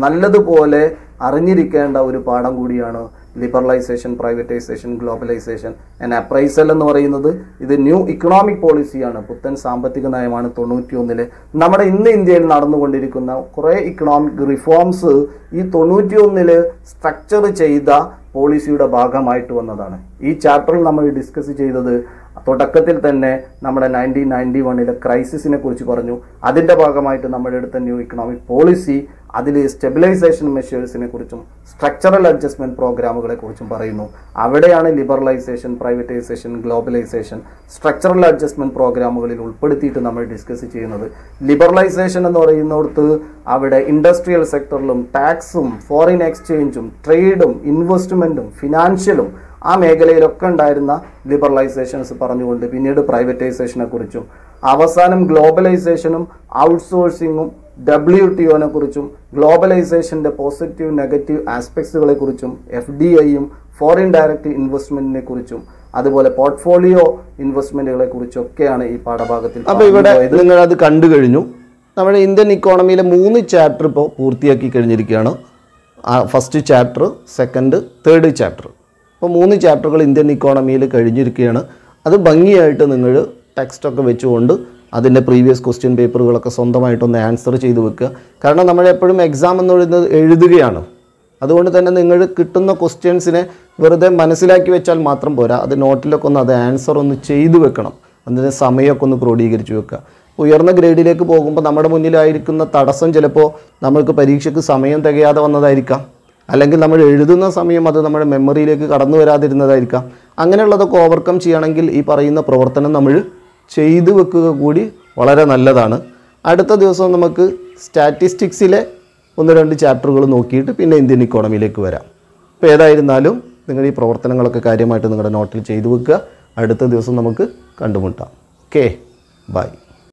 നല്ലതുപോലെ അറിഞ്ഞിരിക്കേണ്ട ഒരു പാഠം കൂടിയാണ് liberalisation, privatisation, globalisation and appraisal എന്ന് പറയുന്നത്. ഇത് ന്യൂ ഇക്കണോമിക് പോളിസിയാണ്, പുത്തൻ സാമ്പത്തിക നയമാണ് 91-ലെ. നമ്മുടെ ഇന്ന് ഇന്ത്യയിൽ നടന്നുകൊണ്ടിരിക്കുന്ന കുറേ ഇക്കണോമിക് റിഫോംസ് ഈ 91-ല് സ്ട്രക്ചർ ചെയ്ത പോളിസിയുടെ ഭാഗമായിട്ട് വന്നതാണ്. ഈ ചാപ്റ്ററിൽ നമ്മൾ ഡിസ്കസ് ചെയ്തത് തുടക്കത്തിൽ തന്നെ നമ്മുടെ 1991-ലെ ക്രൈസിസിനെ കുറിച്ച് പറഞ്ഞു. അതിൻ്റെ ഭാഗമായിട്ട് നമ്മുടെ അടുത്ത ന്യൂ ഇക്കണോമിക് പോളിസി, അതിൽ സ്റ്റെബിലൈസേഷൻ മെഷേഴ്സിനെ കുറിച്ചും സ്ട്രക്ചറൽ അഡ്ജസ്റ്റ്മെന്റ് പ്രോഗ്രാമുകളെ കുറിച്ചും പറയുന്നു. അവിടെയാണ് liberalisation, privatisation, globalisation structural adjustment പ്രോഗ്രാമുകളിൽ ഉൾപ്പെടുത്തിയിട്ട് നമ്മൾ ഡിസ്കസ് ചെയ്യുന്നത്. ലിബറലൈസേഷൻ എന്ന് പറയുന്നിടത്ത് അവിടെ ഇൻഡസ്ട്രിയൽ സെക്ടറിലും ടാക്സും ഫോറിൻ എക്സ്ചേഞ്ചും ട്രേഡും ഇൻവെസ്റ്റ്മെന്റും ഫിനാൻഷ്യലും ആ മേഖലയിലൊക്കെ ഉണ്ടായിരുന്ന ലിബറലൈസേഷൻസ് പറഞ്ഞുകൊണ്ട് പിന്നീട് പ്രൈവറ്റൈസേഷനെ കുറിച്ചും അവസാനം ഗ്ലോബലൈസേഷനും ഔട്ട്സോഴ്സിങ്ങും WTO-നെ കുറിച്ചും ഗ്ലോബലൈസേഷൻ്റെ പോസിറ്റീവ് നെഗറ്റീവ് ആസ്പെക്ട്സുകളെ കുറിച്ചും FDI-യും ഫോറിൻ ഡയറക്റ്റ് ഇൻവെസ്റ്റ്മെന്റിനെ കുറിച്ചും അതുപോലെ പോർട്ട്ഫോളിയോ ഇൻവെസ്റ്റ്മെന്റുകളെ കുറിച്ചൊക്കെയാണ് ഈ പാഠഭാഗത്തിൽ. അപ്പോൾ ഇവിടെ നിങ്ങൾ അത് കണ്ടു കഴിഞ്ഞു. നമ്മുടെ ഇന്ത്യൻ ഇക്കോണമിയിലെ 3 ചാപ്റ്റർ ഇപ്പോൾ പൂർത്തിയാക്കി കഴിഞ്ഞിരിക്കുകയാണ്. First chapter, second, third chapter. അപ്പോൾ 3 ചാപ്റ്ററുകൾ ഇന്ത്യൻ ഇക്കോണമിയിൽ കഴിഞ്ഞിരിക്കുകയാണ്. അത് ഭംഗിയായിട്ട് നിങ്ങൾ ടെക്സ്റ്റൊക്കെ വെച്ചുകൊണ്ട് അതിൻ്റെ പ്രീവിയസ് ക്വസ്റ്റ്യൻ പേപ്പറുകളൊക്കെ സ്വന്തമായിട്ടൊന്ന് ആൻസർ ചെയ്ത് വെക്കുക. കാരണം നമ്മളെപ്പോഴും എക്സാം എന്ന് പറയുന്നത് എഴുതുകയാണ്. അതുകൊണ്ട് തന്നെ നിങ്ങൾ കിട്ടുന്ന ക്വസ്റ്റ്യൻസിനെ വെറുതെ മനസ്സിലാക്കി വെച്ചാൽ മാത്രം പോരാ, അത് നോട്ടിലൊക്കെ ഒന്ന് അത് ആൻസർ ഒന്ന് ചെയ്തു വെക്കണം. അതിൻ്റെ സമയമൊക്കെ ഒന്ന് ക്രോഡീകരിച്ച് വെക്കുക. ഉയർന്ന ഗ്രേഡിലേക്ക് പോകുമ്പോൾ നമ്മുടെ മുന്നിലായിരിക്കുന്ന തടസ്സം ചിലപ്പോൾ നമ്മൾക്ക് പരീക്ഷയ്ക്ക് സമയം തികയാതെ വന്നതായിരിക്കാം, അല്ലെങ്കിൽ നമ്മൾ എഴുതുന്ന സമയം അത് നമ്മുടെ മെമ്മറിയിലേക്ക് കടന്നു വരാതിരുന്നതായിരിക്കാം. അങ്ങനെയുള്ളതൊക്കെ ഓവർകം ചെയ്യണമെങ്കിൽ ഈ പറയുന്ന പ്രവർത്തനം നമ്മൾ ചെയ്തു വെക്കുക കൂടി വളരെ നല്ലതാണ്. അടുത്ത ദിവസം നമുക്ക് സ്റ്റാറ്റിസ്റ്റിക്സിലെ 1-2 ചാപ്റ്ററുകൾ നോക്കിയിട്ട് പിന്നെ ഇന്ത്യൻ ഇക്കോണമിയിലേക്ക് വരാം. അപ്പോൾ ഏതായിരുന്നാലും നിങ്ങൾ ഈ പ്രവർത്തനങ്ങളൊക്കെ കാര്യമായിട്ട് നിങ്ങളുടെ നോട്ടിൽ ചെയ്തു വെക്കുക. അടുത്ത ദിവസം നമുക്ക് കണ്ടുമുട്ടാം. Okay, by.